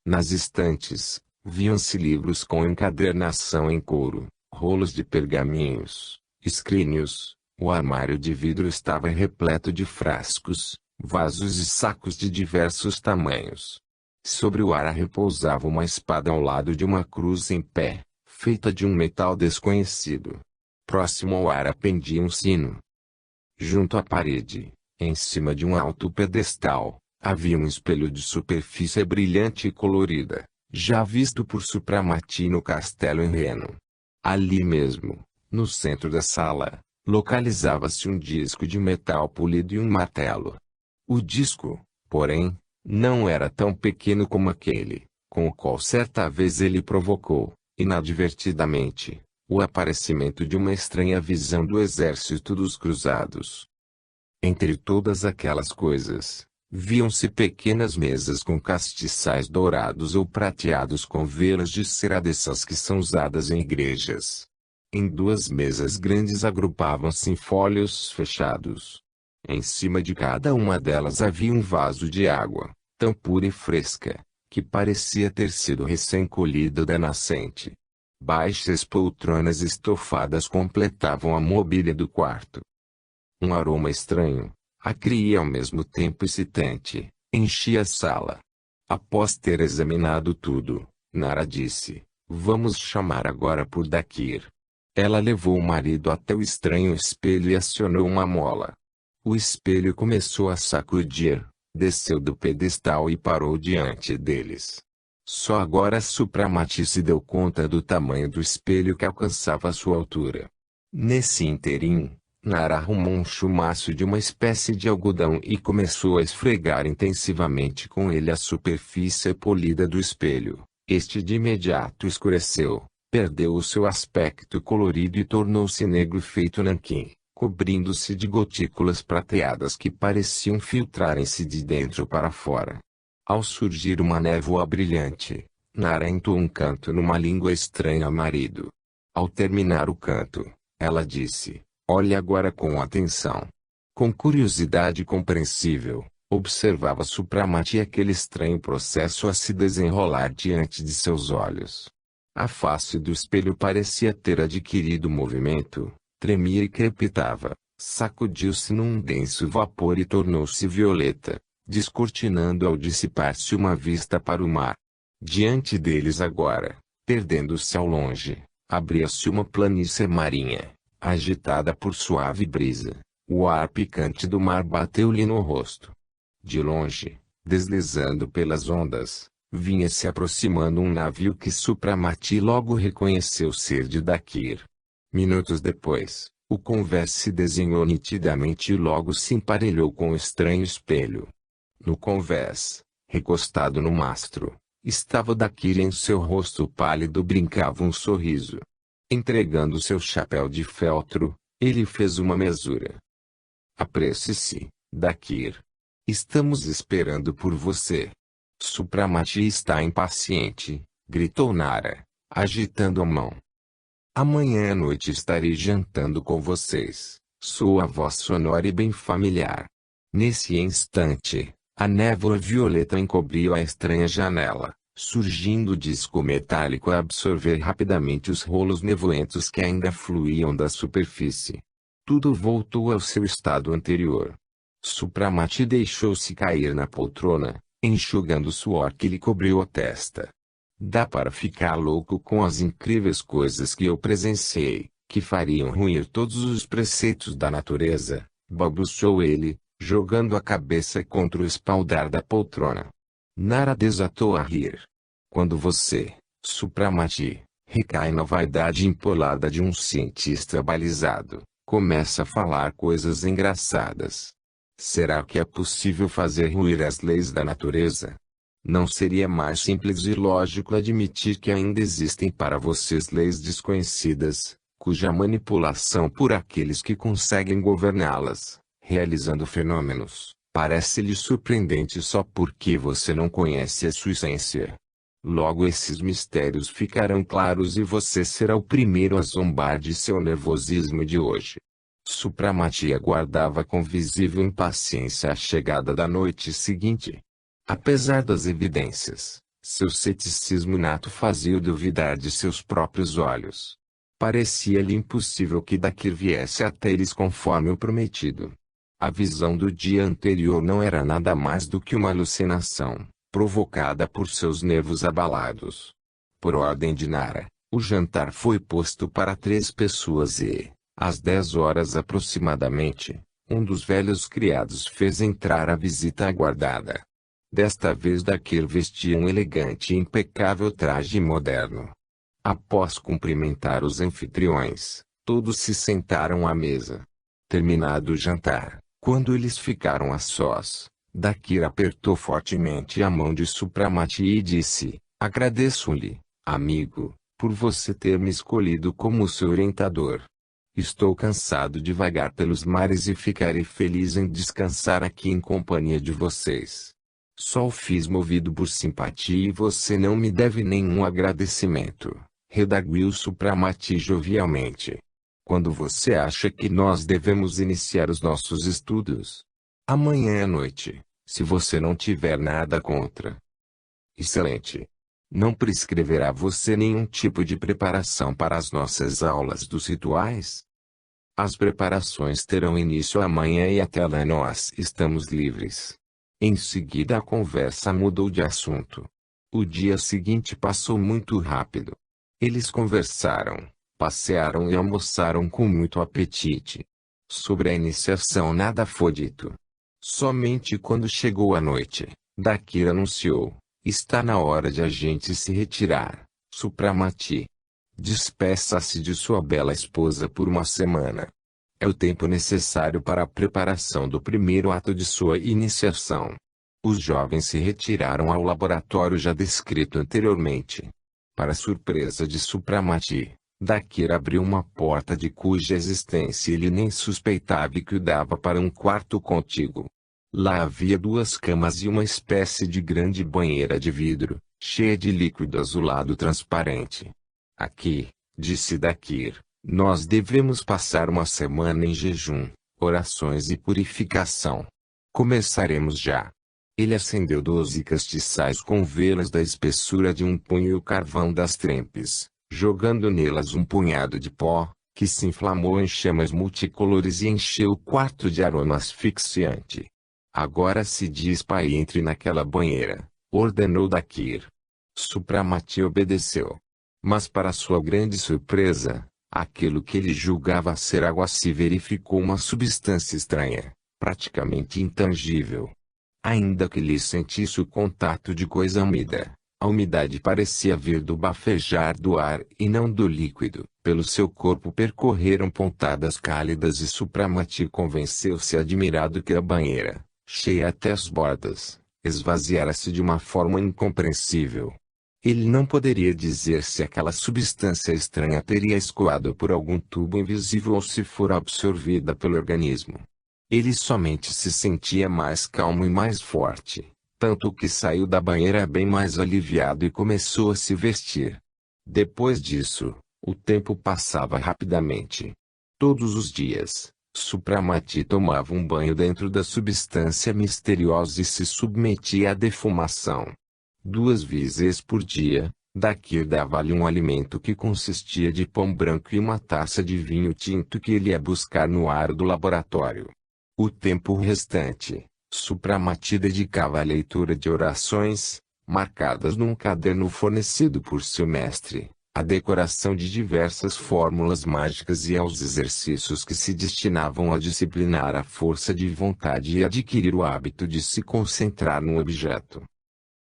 Nas estantes, viam-se livros com encadernação em couro, rolos de pergaminhos, escrínios. O armário de vidro estava repleto de frascos, vasos e sacos de diversos tamanhos. Sobre o ara repousava uma espada ao lado de uma cruz em pé, feita de um metal desconhecido. Próximo ao ara pendia um sino. Junto à parede, em cima de um alto pedestal, havia um espelho de superfície brilhante e colorida, já visto por Supramati no castelo em Reno. Ali mesmo, no centro da sala, localizava-se um disco de metal polido e um martelo. O disco, porém, não era tão pequeno como aquele, com o qual certa vez ele provocou, inadvertidamente, o aparecimento de uma estranha visão do exército dos cruzados. Entre todas aquelas coisas, viam-se pequenas mesas com castiçais dourados ou prateados com velas de cera dessas que são usadas em igrejas. Em duas mesas grandes agrupavam-se folhos fechados. Em cima de cada uma delas havia um vaso de água, tão pura e fresca, que parecia ter sido recém-colhida da nascente. Baixas poltronas estofadas completavam a mobília do quarto. Um aroma estranho, acre e ao mesmo tempo excitante, enchia a sala. Após ter examinado tudo, Nara disse: "Vamos chamar agora por Dakir." Ela levou o marido até o estranho espelho e acionou uma mola. O espelho começou a sacudir, desceu do pedestal e parou diante deles. Só agora Supramati se deu conta do tamanho do espelho que alcançava a sua altura. Nesse interim, Nara arrumou um chumaço de uma espécie de algodão e começou a esfregar intensivamente com ele a superfície polida do espelho. Este de imediato escureceu, perdeu o seu aspecto colorido e tornou-se negro feito nanquim, cobrindo-se de gotículas prateadas que pareciam filtrarem-se de dentro para fora. Ao surgir uma névoa brilhante, Nara entoou um canto numa língua estranha ao marido. Ao terminar o canto, ela disse: "Olhe agora com atenção." Com curiosidade compreensível, observava Supramati aquele estranho processo a se desenrolar diante de seus olhos. A face do espelho parecia ter adquirido movimento, tremia e crepitava, sacudiu-se num denso vapor e tornou-se violeta, descortinando ao dissipar-se uma vista para o mar. Diante deles agora, perdendo-se ao longe, abria-se uma planície marinha, agitada por suave brisa. O ar picante do mar bateu-lhe no rosto. De longe, deslizando pelas ondas, vinha se aproximando um navio que Supramati logo reconheceu ser de Dakir. Minutos depois, o convés se desenhou nitidamente e logo se emparelhou com o estranho espelho. No convés, recostado no mastro, estava Dakir e em seu rosto pálido brincava um sorriso. Entregando seu chapéu de feltro, ele fez uma mesura. "Apresse-se, Dakir. Estamos esperando por você." "Supramati está impaciente", gritou Nara, agitando a mão. "Amanhã à noite estarei jantando com vocês." Sua voz sonora e bem familiar. Nesse instante, a névoa violeta encobriu a estranha janela, surgindo o disco metálico a absorver rapidamente os rolos nevoentos que ainda fluíam da superfície. Tudo voltou ao seu estado anterior. Supramati deixou-se cair na poltrona, enxugando o suor que lhe cobriu a testa. "Dá para ficar louco com as incríveis coisas que eu presenciei, que fariam ruir todos os preceitos da natureza", balbuciou ele, jogando a cabeça contra o espaldar da poltrona. Nara desatou a rir. "Quando você, Supramati, recai na vaidade empolada de um cientista balizado, começa a falar coisas engraçadas. Será que é possível fazer ruir as leis da natureza? Não seria mais simples e lógico admitir que ainda existem para vocês leis desconhecidas, cuja manipulação por aqueles que conseguem governá-las, realizando fenômenos, parece-lhe surpreendente só porque você não conhece a sua essência? Logo esses mistérios ficarão claros e você será o primeiro a zombar de seu nervosismo de hoje." Supramati aguardava com visível impaciência a chegada da noite seguinte. Apesar das evidências, seu ceticismo inato fazia-o duvidar de seus próprios olhos. Parecia-lhe impossível que Dakir viesse até eles conforme o prometido. A visão do dia anterior não era nada mais do que uma alucinação, provocada por seus nervos abalados. Por ordem de Nara, o jantar foi posto para 3 pessoas e, às 10 horas aproximadamente, um dos velhos criados fez entrar a visita aguardada. Desta vez Dakir vestia um elegante e impecável traje moderno. Após cumprimentar os anfitriões, todos se sentaram à mesa. Terminado o jantar, quando eles ficaram a sós, Dakir apertou fortemente a mão de Supramati e disse: "Agradeço-lhe, amigo, por você ter me escolhido como seu orientador. Estou cansado de vagar pelos mares e ficarei feliz em descansar aqui em companhia de vocês. Só o fiz movido por simpatia e você não me deve nenhum agradecimento", redarguiu Supramati jovialmente. "Quando você acha que nós devemos iniciar os nossos estudos?" "Amanhã à noite, se você não tiver nada contra." "Excelente. Não prescreverá você nenhum tipo de preparação para as nossas aulas dos rituais?" "As preparações terão início amanhã e até lá nós estamos livres." Em seguida a conversa mudou de assunto. O dia seguinte passou muito rápido. Eles conversaram, passearam e almoçaram com muito apetite. Sobre a iniciação nada foi dito. Somente quando chegou a noite, Dakir anunciou: "Está na hora de a gente se retirar, Supramati. Despeça-se de sua bela esposa por uma semana. É o tempo necessário para a preparação do primeiro ato de sua iniciação." Os jovens se retiraram ao laboratório já descrito anteriormente. Para surpresa de Supramati, Dakir abriu uma porta de cuja existência ele nem suspeitava e que o dava para um quarto contíguo. Lá havia 2 camas e uma espécie de grande banheira de vidro, cheia de líquido azulado transparente. "Aqui", disse Dakir, "nós devemos passar uma semana em jejum, orações e purificação. Começaremos já." Ele acendeu 12 castiçais com velas da espessura de um punho e o carvão das trempes, jogando nelas um punhado de pó, que se inflamou em chamas multicolores e encheu o quarto de aroma asfixiante. "Agora se dispa e entre naquela banheira", ordenou Dakir. Supramati obedeceu. Mas para sua grande surpresa, aquilo que ele julgava ser água se verificou uma substância estranha, praticamente intangível. Ainda que lhe sentisse o contato de coisa úmida, a umidade parecia vir do bafejar do ar e não do líquido. Pelo seu corpo percorreram pontadas cálidas e Supramati convenceu-se admirado que a banheira, cheia até as bordas, esvaziara-se de uma forma incompreensível. Ele não poderia dizer se aquela substância estranha teria escoado por algum tubo invisível ou se fora absorvida pelo organismo. Ele somente se sentia mais calmo e mais forte, tanto que saiu da banheira bem mais aliviado e começou a se vestir. Depois disso, o tempo passava rapidamente. Todos os dias, Supramati tomava um banho dentro da substância misteriosa e se submetia à defumação. 2 vezes por dia, Dakir dava-lhe um alimento que consistia de pão branco e uma taça de vinho tinto que ele ia buscar no ar do laboratório. O tempo restante, Supramati dedicava à leitura de orações, marcadas num caderno fornecido por seu mestre, à decoração de diversas fórmulas mágicas e aos exercícios que se destinavam a disciplinar a força de vontade e adquirir o hábito de se concentrar num objeto.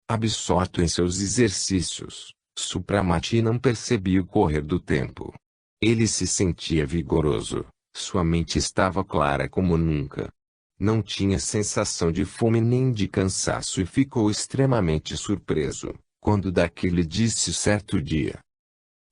Absorto em seus exercícios, Supramati não percebia o correr do tempo. Ele se sentia vigoroso, sua mente estava clara como nunca. Não tinha sensação de fome nem de cansaço e ficou extremamente surpreso, quando Dakir lhe disse certo dia: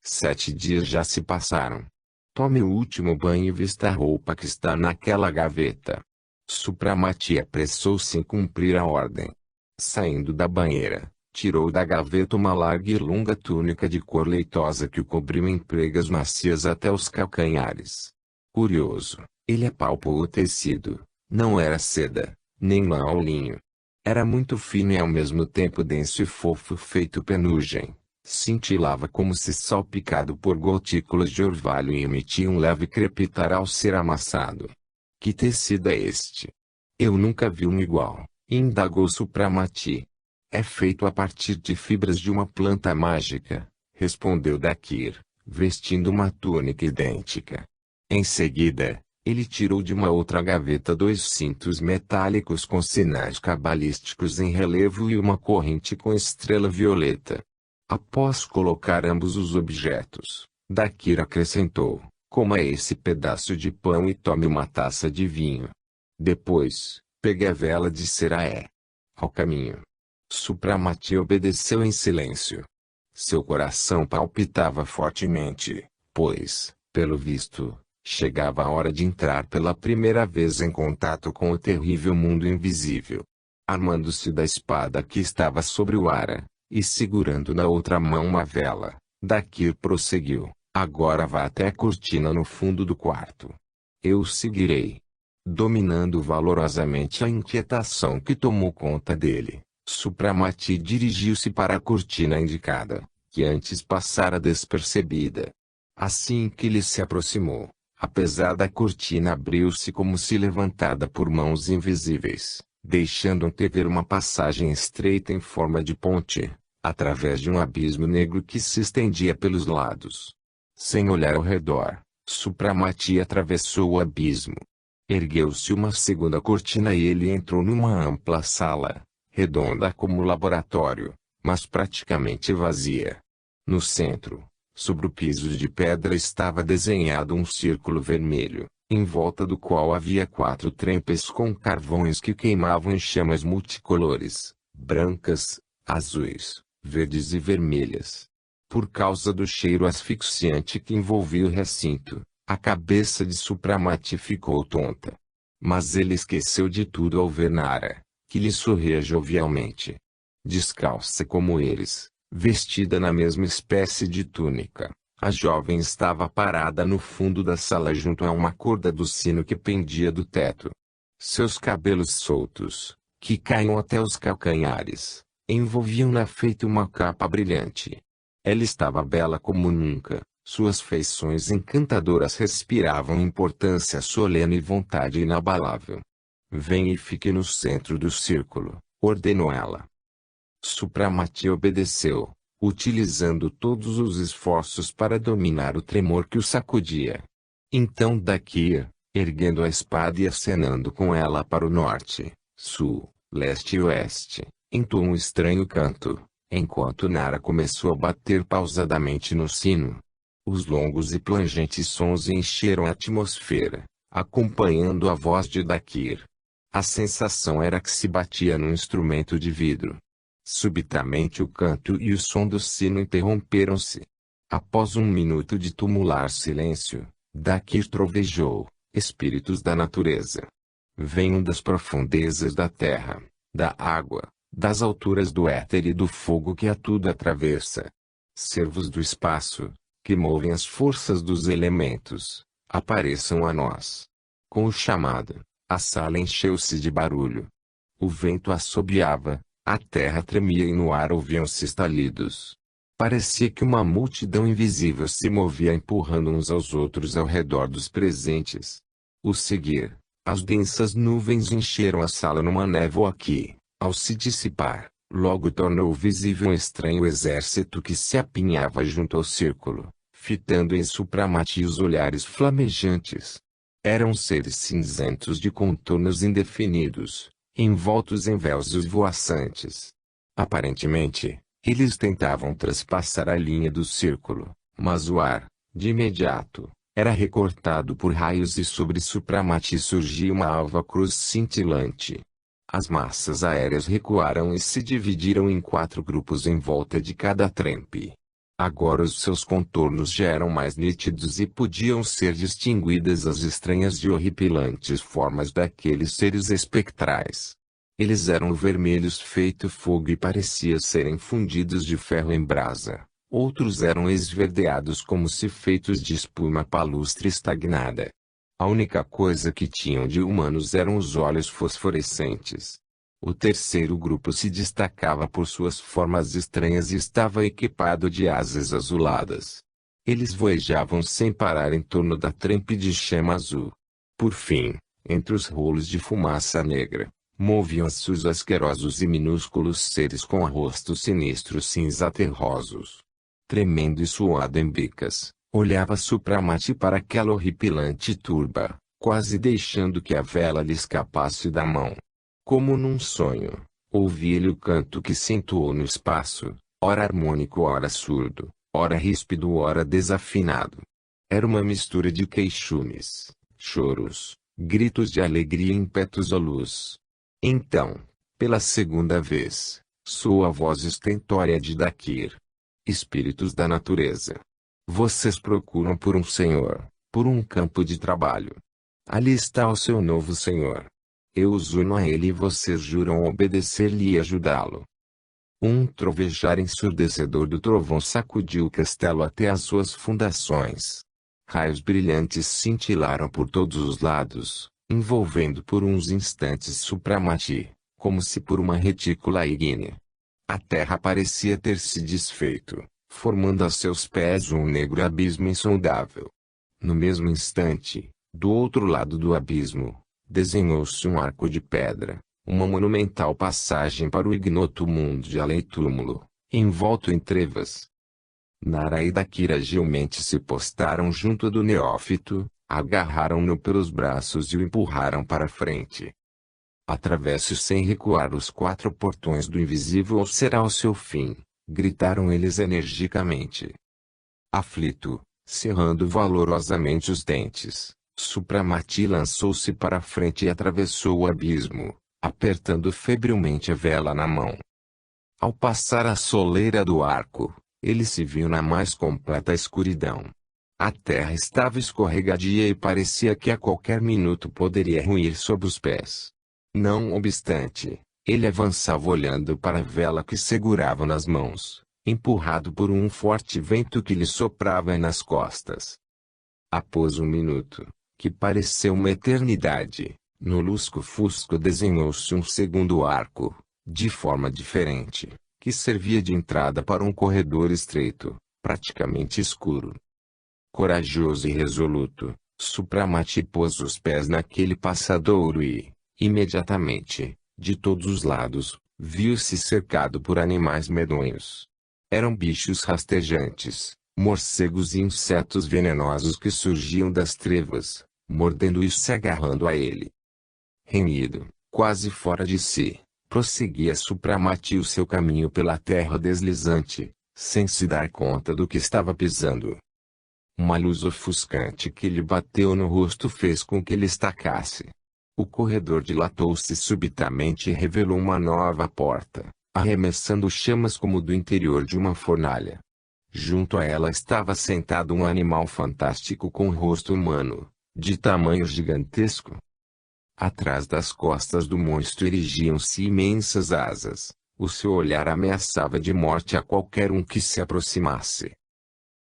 7 dias já se passaram. Tome o último banho e vista a roupa que está naquela gaveta. Supramati apressou-se em cumprir a ordem. Saindo da banheira, tirou da gaveta uma larga e longa túnica de cor leitosa que o cobriu em pregas macias até os calcanhares. Curioso, Ele apalpou o tecido. Não era seda, nem lã ou linho. Era muito fino e ao mesmo tempo denso e fofo feito penugem. Cintilava como se salpicado por gotículas de orvalho e emitia um leve crepitar ao ser amassado. Que tecido é este? Eu nunca vi um igual, indagou Supramati. É feito a partir de fibras de uma planta mágica, respondeu Dakir, vestindo uma túnica idêntica. Em seguida, ele tirou de uma outra gaveta 2 cintos metálicos com sinais cabalísticos em relevo e uma corrente com estrela violeta. Após colocar ambos os objetos, Dakir acrescentou: coma esse pedaço de pão e tome uma taça de vinho. Depois, pegue a vela de Seraé. Ao caminho. Supramati obedeceu em silêncio. Seu coração palpitava fortemente, pois, pelo visto, chegava a hora de entrar pela primeira vez em contato com o terrível mundo invisível. Armando-se da espada que estava sobre o ara, e segurando na outra mão uma vela, Dakir prosseguiu: agora vá até a cortina no fundo do quarto. Eu o seguirei. Dominando valorosamente a inquietação que tomou conta dele, Supramati dirigiu-se para a cortina indicada, que antes passara despercebida. Assim que ele se aproximou, apesar da cortina abriu-se como se levantada por mãos invisíveis, deixando antever uma passagem estreita em forma de ponte, através de um abismo negro que se estendia pelos lados. Sem olhar ao redor, Supramati atravessou o abismo. Ergueu-se uma segunda cortina e ele entrou numa ampla sala, redonda como laboratório, mas praticamente vazia. No centro, sobre o piso de pedra estava desenhado um círculo vermelho, em volta do qual havia 4 trempes com carvões que queimavam em chamas multicolores, brancas, azuis, verdes e vermelhas. Por causa do cheiro asfixiante que envolvia o recinto, a cabeça de Supramati ficou tonta. Mas ele esqueceu de tudo ao ver Nara, que lhe sorria jovialmente. Descalça como eles, vestida na mesma espécie de túnica, a jovem estava parada no fundo da sala junto a uma corda do sino que pendia do teto. Seus cabelos soltos, que caíam até os calcanhares, envolviam-na feito uma capa brilhante. Ela estava bela como nunca. Suas feições encantadoras respiravam importância solene e vontade inabalável. Venha e fique no centro do círculo, ordenou ela. Supramati obedeceu, utilizando todos os esforços para dominar o tremor que o sacudia. Então Dakir, erguendo a espada e acenando com ela para o norte, sul, leste e oeste, entoou um estranho canto, enquanto Nara começou a bater pausadamente no sino. Os longos e plangentes sons encheram a atmosfera, acompanhando a voz de Dakir. A sensação era que se batia num instrumento de vidro. Subitamente o canto e o som do sino interromperam-se. Após um minuto de tumular silêncio, Dakir trovejou: espíritos da natureza, venham das profundezas da terra, da água, das alturas do éter e do fogo que a tudo atravessa. Servos do espaço, que movem as forças dos elementos, apareçam a nós. Com o chamado, a sala encheu-se de barulho. O vento assobiava, a terra tremia e no ar ouviam-se estalidos. Parecia que uma multidão invisível se movia empurrando uns aos outros ao redor dos presentes. O seguir, as densas nuvens encheram a sala numa névoa que, ao se dissipar, logo tornou visível um estranho exército que se apinhava junto ao círculo, fitando em Supramati os olhares flamejantes. Eram seres cinzentos de contornos indefinidos, envoltos em véus esvoaçantes. Aparentemente, eles tentavam traspassar a linha do círculo, mas o ar, de imediato, era recortado por raios e sobre Supramati surgia uma alva cruz cintilante. As massas aéreas recuaram e se dividiram em 4 grupos em volta de cada trempe. Agora os seus contornos já eram mais nítidos e podiam ser distinguidas as estranhas e horripilantes formas daqueles seres espectrais. Eles eram vermelhos feito fogo e parecia serem fundidos de ferro em brasa. Outros eram esverdeados como se feitos de espuma palustre estagnada. A única coisa que tinham de humanos eram os olhos fosforescentes. O terceiro grupo se destacava por suas formas estranhas e estava equipado de asas azuladas. Eles voejavam sem parar em torno da trempe de chama azul. Por fim, entre os rolos de fumaça negra, moviam-se os asquerosos e minúsculos seres com rostos sinistros cinza-terrosos. Tremendo e suado em bicas, olhava Supramati para aquela horripilante turba, quase deixando que a vela lhe escapasse da mão. Como num sonho, ouvia-lhe o canto que se entoou no espaço, ora harmônico, ora surdo, ora ríspido, ora desafinado. Era uma mistura de queixumes, choros, gritos de alegria e ímpetos à luz. Então, pela segunda vez, soou a voz estentória de Dakir. Espíritos da natureza. Vocês procuram por um senhor, por um campo de trabalho. Ali está o seu novo senhor. Eu os uno a ele e vocês juram obedecer-lhe e ajudá-lo. Um trovejar ensurdecedor do trovão sacudiu o castelo até as suas fundações. Raios brilhantes cintilaram por todos os lados, envolvendo por uns instantes Supramati, como se por uma retícula ígnea. A terra parecia ter se desfeito, formando a seus pés um negro abismo insondável. No mesmo instante, do outro lado do abismo, desenhou-se um arco de pedra, uma monumental passagem para o ignoto mundo de além-túmulo, envolto em trevas. Nara e Dakir agilmente se postaram junto do neófito, agarraram-no pelos braços e o empurraram para frente. Atravesse sem recuar os 4 portões do invisível ou será o seu fim, gritaram eles energicamente. Aflito, cerrando valorosamente os dentes, Supramati lançou-se para a frente e atravessou o abismo, apertando febrilmente a vela na mão. Ao passar a soleira do arco, ele se viu na mais completa escuridão. A terra estava escorregadia e parecia que a qualquer minuto poderia ruir sob os pés. Não obstante, ele avançava olhando para a vela que segurava nas mãos, empurrado por um forte vento que lhe soprava nas costas. Após um minuto, que pareceu uma eternidade, no lusco-fusco desenhou-se um segundo arco, de forma diferente, que servia de entrada para um corredor estreito, praticamente escuro. Corajoso e resoluto, Supramati pôs os pés naquele passadouro e, imediatamente, de todos os lados, viu-se cercado por animais medonhos. Eram bichos rastejantes, morcegos e insetos venenosos que surgiam das trevas, mordendo e se agarrando a ele. Remido, quase fora de si, prosseguia Supramati o seu caminho pela terra deslizante, sem se dar conta do que estava pisando. Uma luz ofuscante que lhe bateu no rosto fez com que ele estacasse. O corredor dilatou-se subitamente e revelou uma nova porta, arremessando chamas como do interior de uma fornalha. Junto a ela estava sentado um animal fantástico com rosto humano, de tamanho gigantesco. Atrás das costas do monstro erigiam-se imensas asas. O seu olhar ameaçava de morte a qualquer um que se aproximasse.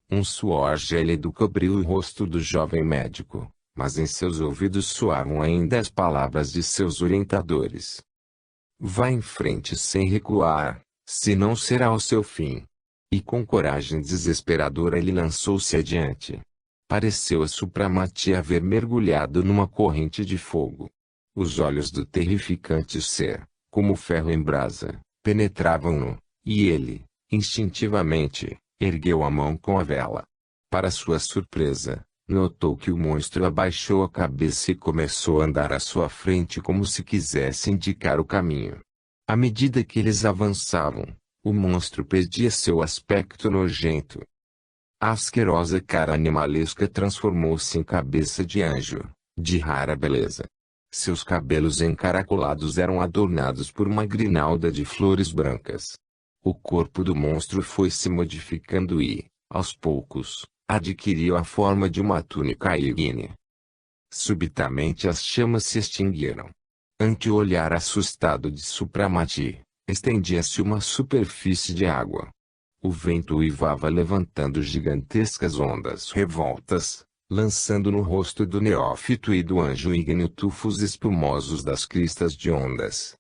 Um suor gélido cobriu o rosto do jovem médico, mas em seus ouvidos soavam ainda as palavras de seus orientadores. Vá em frente sem recuar, senão será o seu fim. E com coragem desesperadora ele lançou-se adiante. Pareceu a Supramati haver mergulhado numa corrente de fogo. Os olhos do terrificante ser, como ferro em brasa, penetravam-no, e ele, instintivamente, ergueu a mão com a vela. Para sua surpresa, notou que o monstro abaixou a cabeça e começou a andar à sua frente como se quisesse indicar o caminho. À medida que eles avançavam, o monstro perdia seu aspecto nojento. A asquerosa cara animalesca transformou-se em cabeça de anjo, de rara beleza. Seus cabelos encaracolados eram adornados por uma grinalda de flores brancas. O corpo do monstro foi se modificando e, aos poucos, adquiriu a forma de uma túnica ígnea. Subitamente as chamas se extinguiram. Ante o olhar assustado de Supramati, estendia-se uma superfície de água. O vento uivava levantando gigantescas ondas revoltas, lançando no rosto do neófito e do anjo ígneo tufos espumosos das cristas de ondas.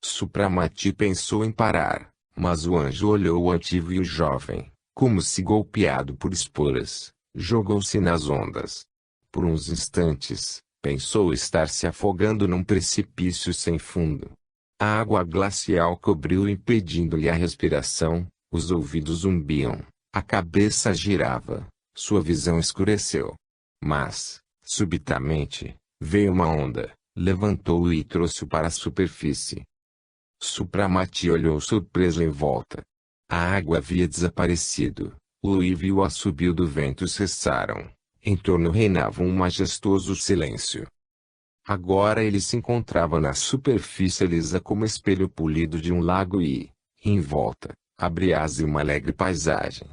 Supramati pensou em parar, mas o anjo olhou o altivo e o jovem, como se golpeado por esporas, jogou-se nas ondas. Por uns instantes, pensou estar se afogando num precipício sem fundo. A água glacial cobriu impedindo-lhe a respiração, os ouvidos zumbiam, a cabeça girava, sua visão escureceu. Mas, subitamente, veio uma onda, levantou-o e trouxe-o para a superfície. Supramati olhou surpreso em volta. A água havia desaparecido, o uivo e o assobio do vento cessaram. Em torno reinava um majestoso silêncio. Agora ele se encontrava na superfície lisa como espelho polido de um lago e, em volta, abria-se uma alegre paisagem.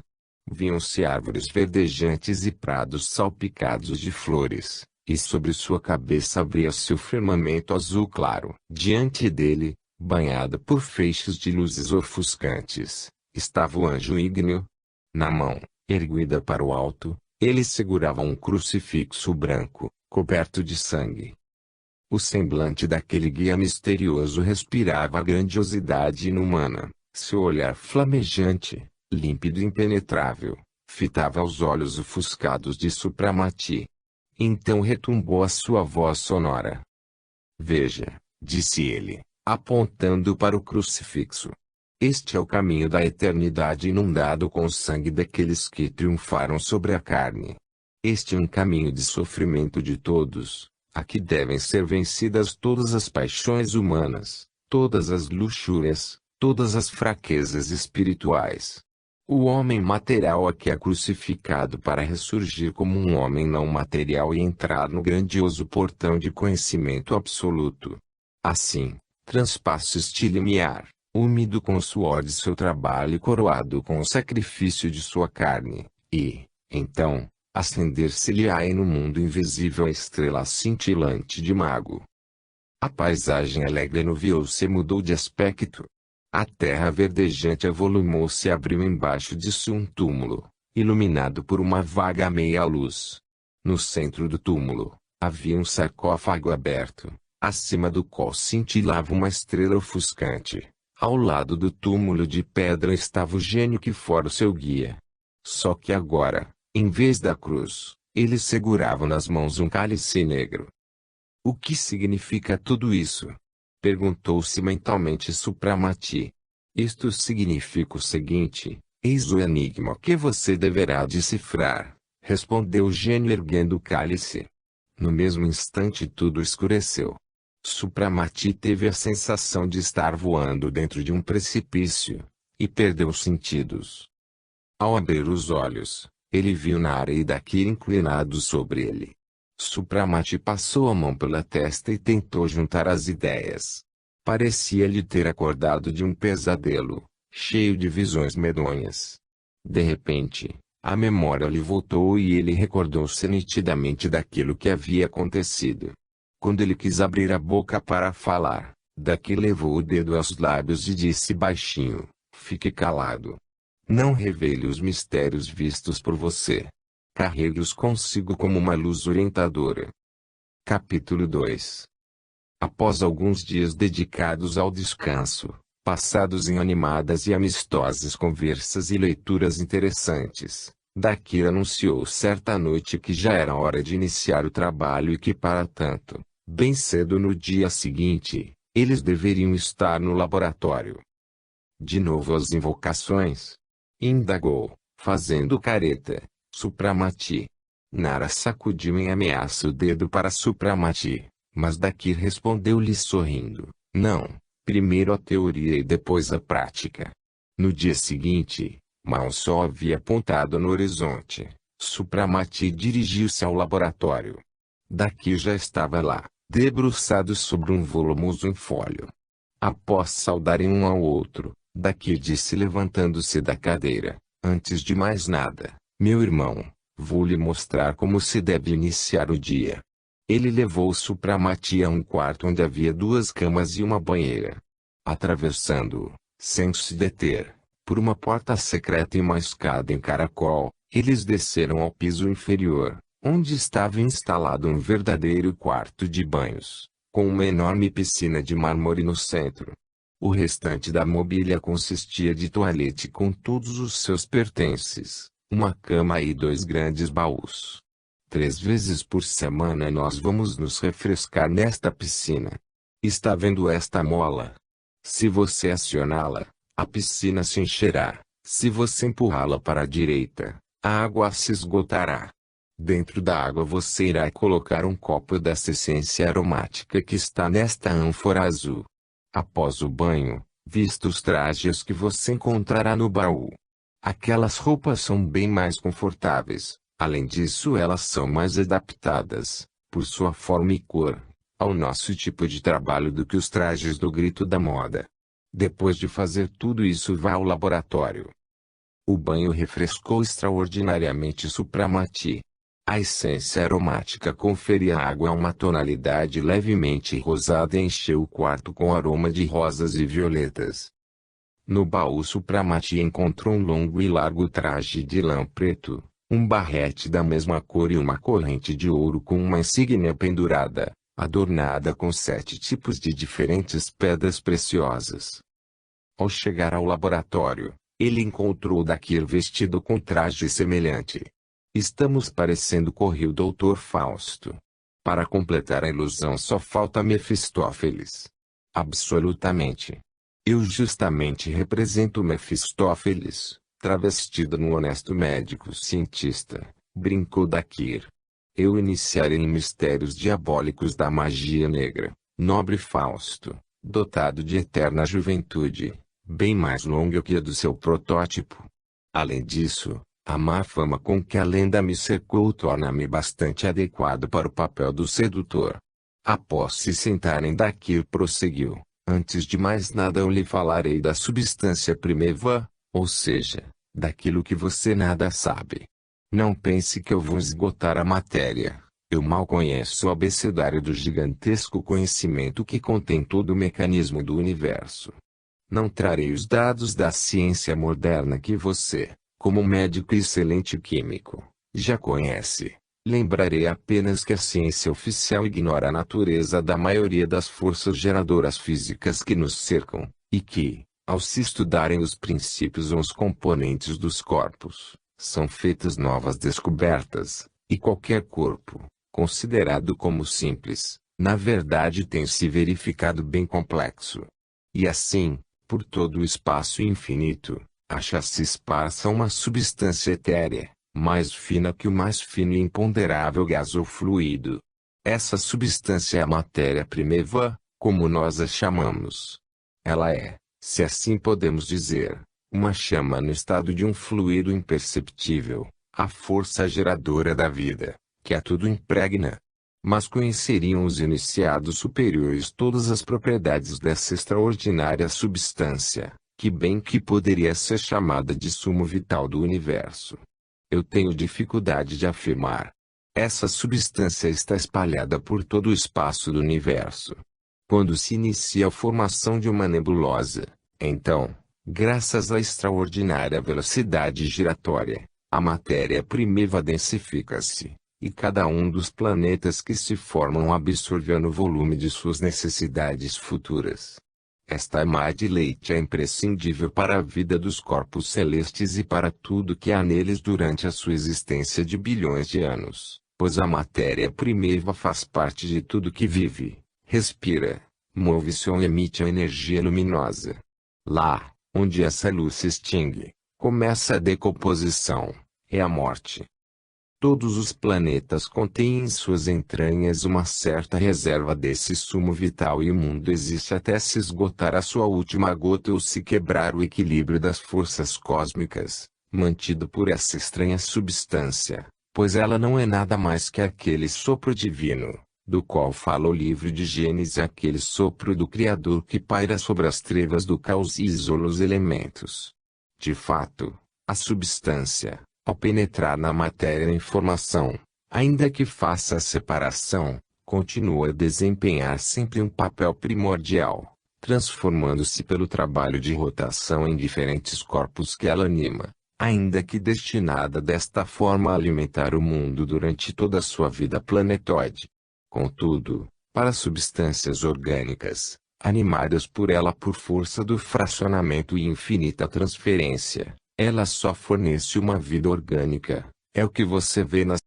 Viam-se árvores verdejantes e prados salpicados de flores, e sobre sua cabeça abria-se o firmamento azul claro. Diante dele, banhado por feixes de luzes ofuscantes, estava o anjo ígneo. Na mão, erguida para o alto, ele segurava um crucifixo branco, coberto de sangue. O semblante daquele guia misterioso respirava grandiosidade inumana. Seu olhar flamejante, límpido e impenetrável, fitava os olhos ofuscados de Supramati. Então retumbou a sua voz sonora. Veja, disse ele, apontando para o crucifixo. Este é o caminho da eternidade inundado com o sangue daqueles que triunfaram sobre a carne. Este é um caminho de sofrimento de todos. Aqui devem ser vencidas todas as paixões humanas, todas as luxúrias, todas as fraquezas espirituais. O homem material aqui é crucificado para ressurgir como um homem não material e entrar no grandioso portão de conhecimento absoluto. Assim, transpassa este limiar, úmido com o suor de seu trabalho e coroado com o sacrifício de sua carne, e, então, acender-se-lhe-á no mundo invisível a estrela cintilante de Mago. A paisagem alegre anuviou-se e mudou de aspecto. A terra verdejante avolumou-se e abriu embaixo disso um túmulo, iluminado por uma vaga meia-luz. No centro do túmulo, havia um sarcófago aberto, acima do qual cintilava uma estrela ofuscante. Ao lado do túmulo de pedra estava o gênio que fora o seu guia. Só que agora, em vez da cruz, ele segurava nas mãos um cálice negro. O que significa tudo isso? Perguntou-se mentalmente Supramati. Isto significa o seguinte: eis o enigma que você deverá decifrar, respondeu o gênio erguendo o cálice. No mesmo instante tudo escureceu. Supramati teve a sensação de estar voando dentro de um precipício, e perdeu os sentidos. Ao abrir os olhos, ele viu Nara e Dakir inclinados sobre ele. Supramati passou a mão pela testa e tentou juntar as ideias. Parecia-lhe ter acordado de um pesadelo, cheio de visões medonhas. De repente, a memória lhe voltou e ele recordou-se nitidamente daquilo que havia acontecido. Quando ele quis abrir a boca para falar, Dakir levou o dedo aos lábios e disse baixinho: fique calado. Não revele os mistérios vistos por você. Carregue-os consigo como uma luz orientadora. Capítulo 2. Após alguns dias dedicados ao descanso, passados em animadas e amistosas conversas e leituras interessantes, Dakir anunciou certa noite que já era hora de iniciar o trabalho e que para tanto, bem cedo no dia seguinte, eles deveriam estar no laboratório. De novo as invocações? Indagou, fazendo careta, Supramati. Nara sacudiu em ameaça o dedo para Supramati, mas Dakir respondeu-lhe sorrindo: não, primeiro a teoria e depois a prática. No dia seguinte, mal o sol havia apontado no horizonte, Supramati dirigiu-se ao laboratório. Dakir já estava lá, debruçado sobre um volumoso folho. Após saudarem um ao outro, Dakir disse levantando-se da cadeira: antes de mais nada, meu irmão, vou lhe mostrar como se deve iniciar o dia. Ele levou Supramati a um quarto onde havia 2 camas e uma banheira. Atravessando-o, sem se deter, por uma porta secreta e uma escada em caracol, eles desceram ao piso inferior, onde estava instalado um verdadeiro quarto de banhos, com uma enorme piscina de mármore no centro. O restante da mobília consistia de toalete com todos os seus pertences, uma cama e 2 grandes baús. 3 vezes por semana nós vamos nos refrescar nesta piscina. Está vendo esta mola? Se você acioná-la, a piscina se encherá. Se você empurrá-la para a direita, a água se esgotará. Dentro da água você irá colocar um copo dessa essência aromática que está nesta ânfora azul. Após o banho, vista os trajes que você encontrará no baú. Aquelas roupas são bem mais confortáveis, além disso elas são mais adaptadas, por sua forma e cor, ao nosso tipo de trabalho do que os trajes do grito da moda. Depois de fazer tudo isso vá ao laboratório. O banho refrescou extraordinariamente Supramati. A essência aromática conferia à água uma tonalidade levemente rosada e encheu o quarto com aroma de rosas e violetas. No baú Supramati encontrou um longo e largo traje de lã preto, um barrete da mesma cor e uma corrente de ouro com uma insígnia pendurada, adornada com 7 tipos de diferentes pedras preciosas. Ao chegar ao laboratório, ele encontrou Dakir vestido com traje semelhante. Estamos parecendo correr o Dr. Fausto. Para completar a ilusão só falta Mefistófeles. Absolutamente. Eu justamente represento Mefistófeles, travestido no honesto médico cientista, brincou Dakir. Eu iniciarei em mistérios diabólicos da magia negra, nobre Fausto, dotado de eterna juventude, bem mais longa que a do seu protótipo. Além disso, a má fama com que a lenda me cercou torna-me bastante adequado para o papel do sedutor. Após se sentarem Dakir prosseguiu, antes de mais nada eu lhe falarei da substância primeva, ou seja, daquilo que você nada sabe. Não pense que eu vou esgotar a matéria, eu mal conheço o abecedário do gigantesco conhecimento que contém todo o mecanismo do universo. Não trarei os dados da ciência moderna que você, como médico e excelente químico, já conhece. Lembrarei apenas que a ciência oficial ignora a natureza da maioria das forças geradoras físicas que nos cercam, e que, ao se estudarem os princípios ou os componentes dos corpos, são feitas novas descobertas, e qualquer corpo, considerado como simples, na verdade tem se verificado bem complexo. E assim, por todo o espaço infinito, acha-se esparsa uma substância etérea, mais fina que o mais fino e imponderável gás ou fluido. Essa substância é a matéria primeva, como nós a chamamos. Ela é, se assim podemos dizer, uma chama no estado de um fluido imperceptível, a força geradora da vida, que a tudo impregna. Mas conheceriam os iniciados superiores todas as propriedades dessa extraordinária substância, que bem que poderia ser chamada de sumo vital do universo. Eu tenho dificuldade de afirmar. Essa substância está espalhada por todo o espaço do universo. Quando se inicia a formação de uma nebulosa, então, graças à extraordinária velocidade giratória, a matéria primeva densifica-se, e cada um dos planetas que se formam absorve no volume de suas necessidades futuras. Esta má de leite é imprescindível para a vida dos corpos celestes e para tudo que há neles durante a sua existência de bilhões de anos, pois a matéria primeva faz parte de tudo que vive, respira, move-se ou emite a energia luminosa. Lá, onde essa luz se extingue, começa a decomposição, é a morte. Todos os planetas contêm em suas entranhas uma certa reserva desse sumo vital e o mundo existe até se esgotar a sua última gota ou se quebrar o equilíbrio das forças cósmicas, mantido por essa estranha substância, pois ela não é nada mais que aquele sopro divino, do qual fala o livro de Gênesis, aquele sopro do Criador que paira sobre as trevas do caos e isola os elementos. De fato, a substância, ao penetrar na matéria em formação, ainda que faça a separação, continua a desempenhar sempre um papel primordial, transformando-se pelo trabalho de rotação em diferentes corpos que ela anima, ainda que destinada desta forma a alimentar o mundo durante toda a sua vida planetoide. Contudo, para substâncias orgânicas, animadas por ela por força do fracionamento e infinita transferência, ela só fornece uma vida orgânica. É o que você vê nas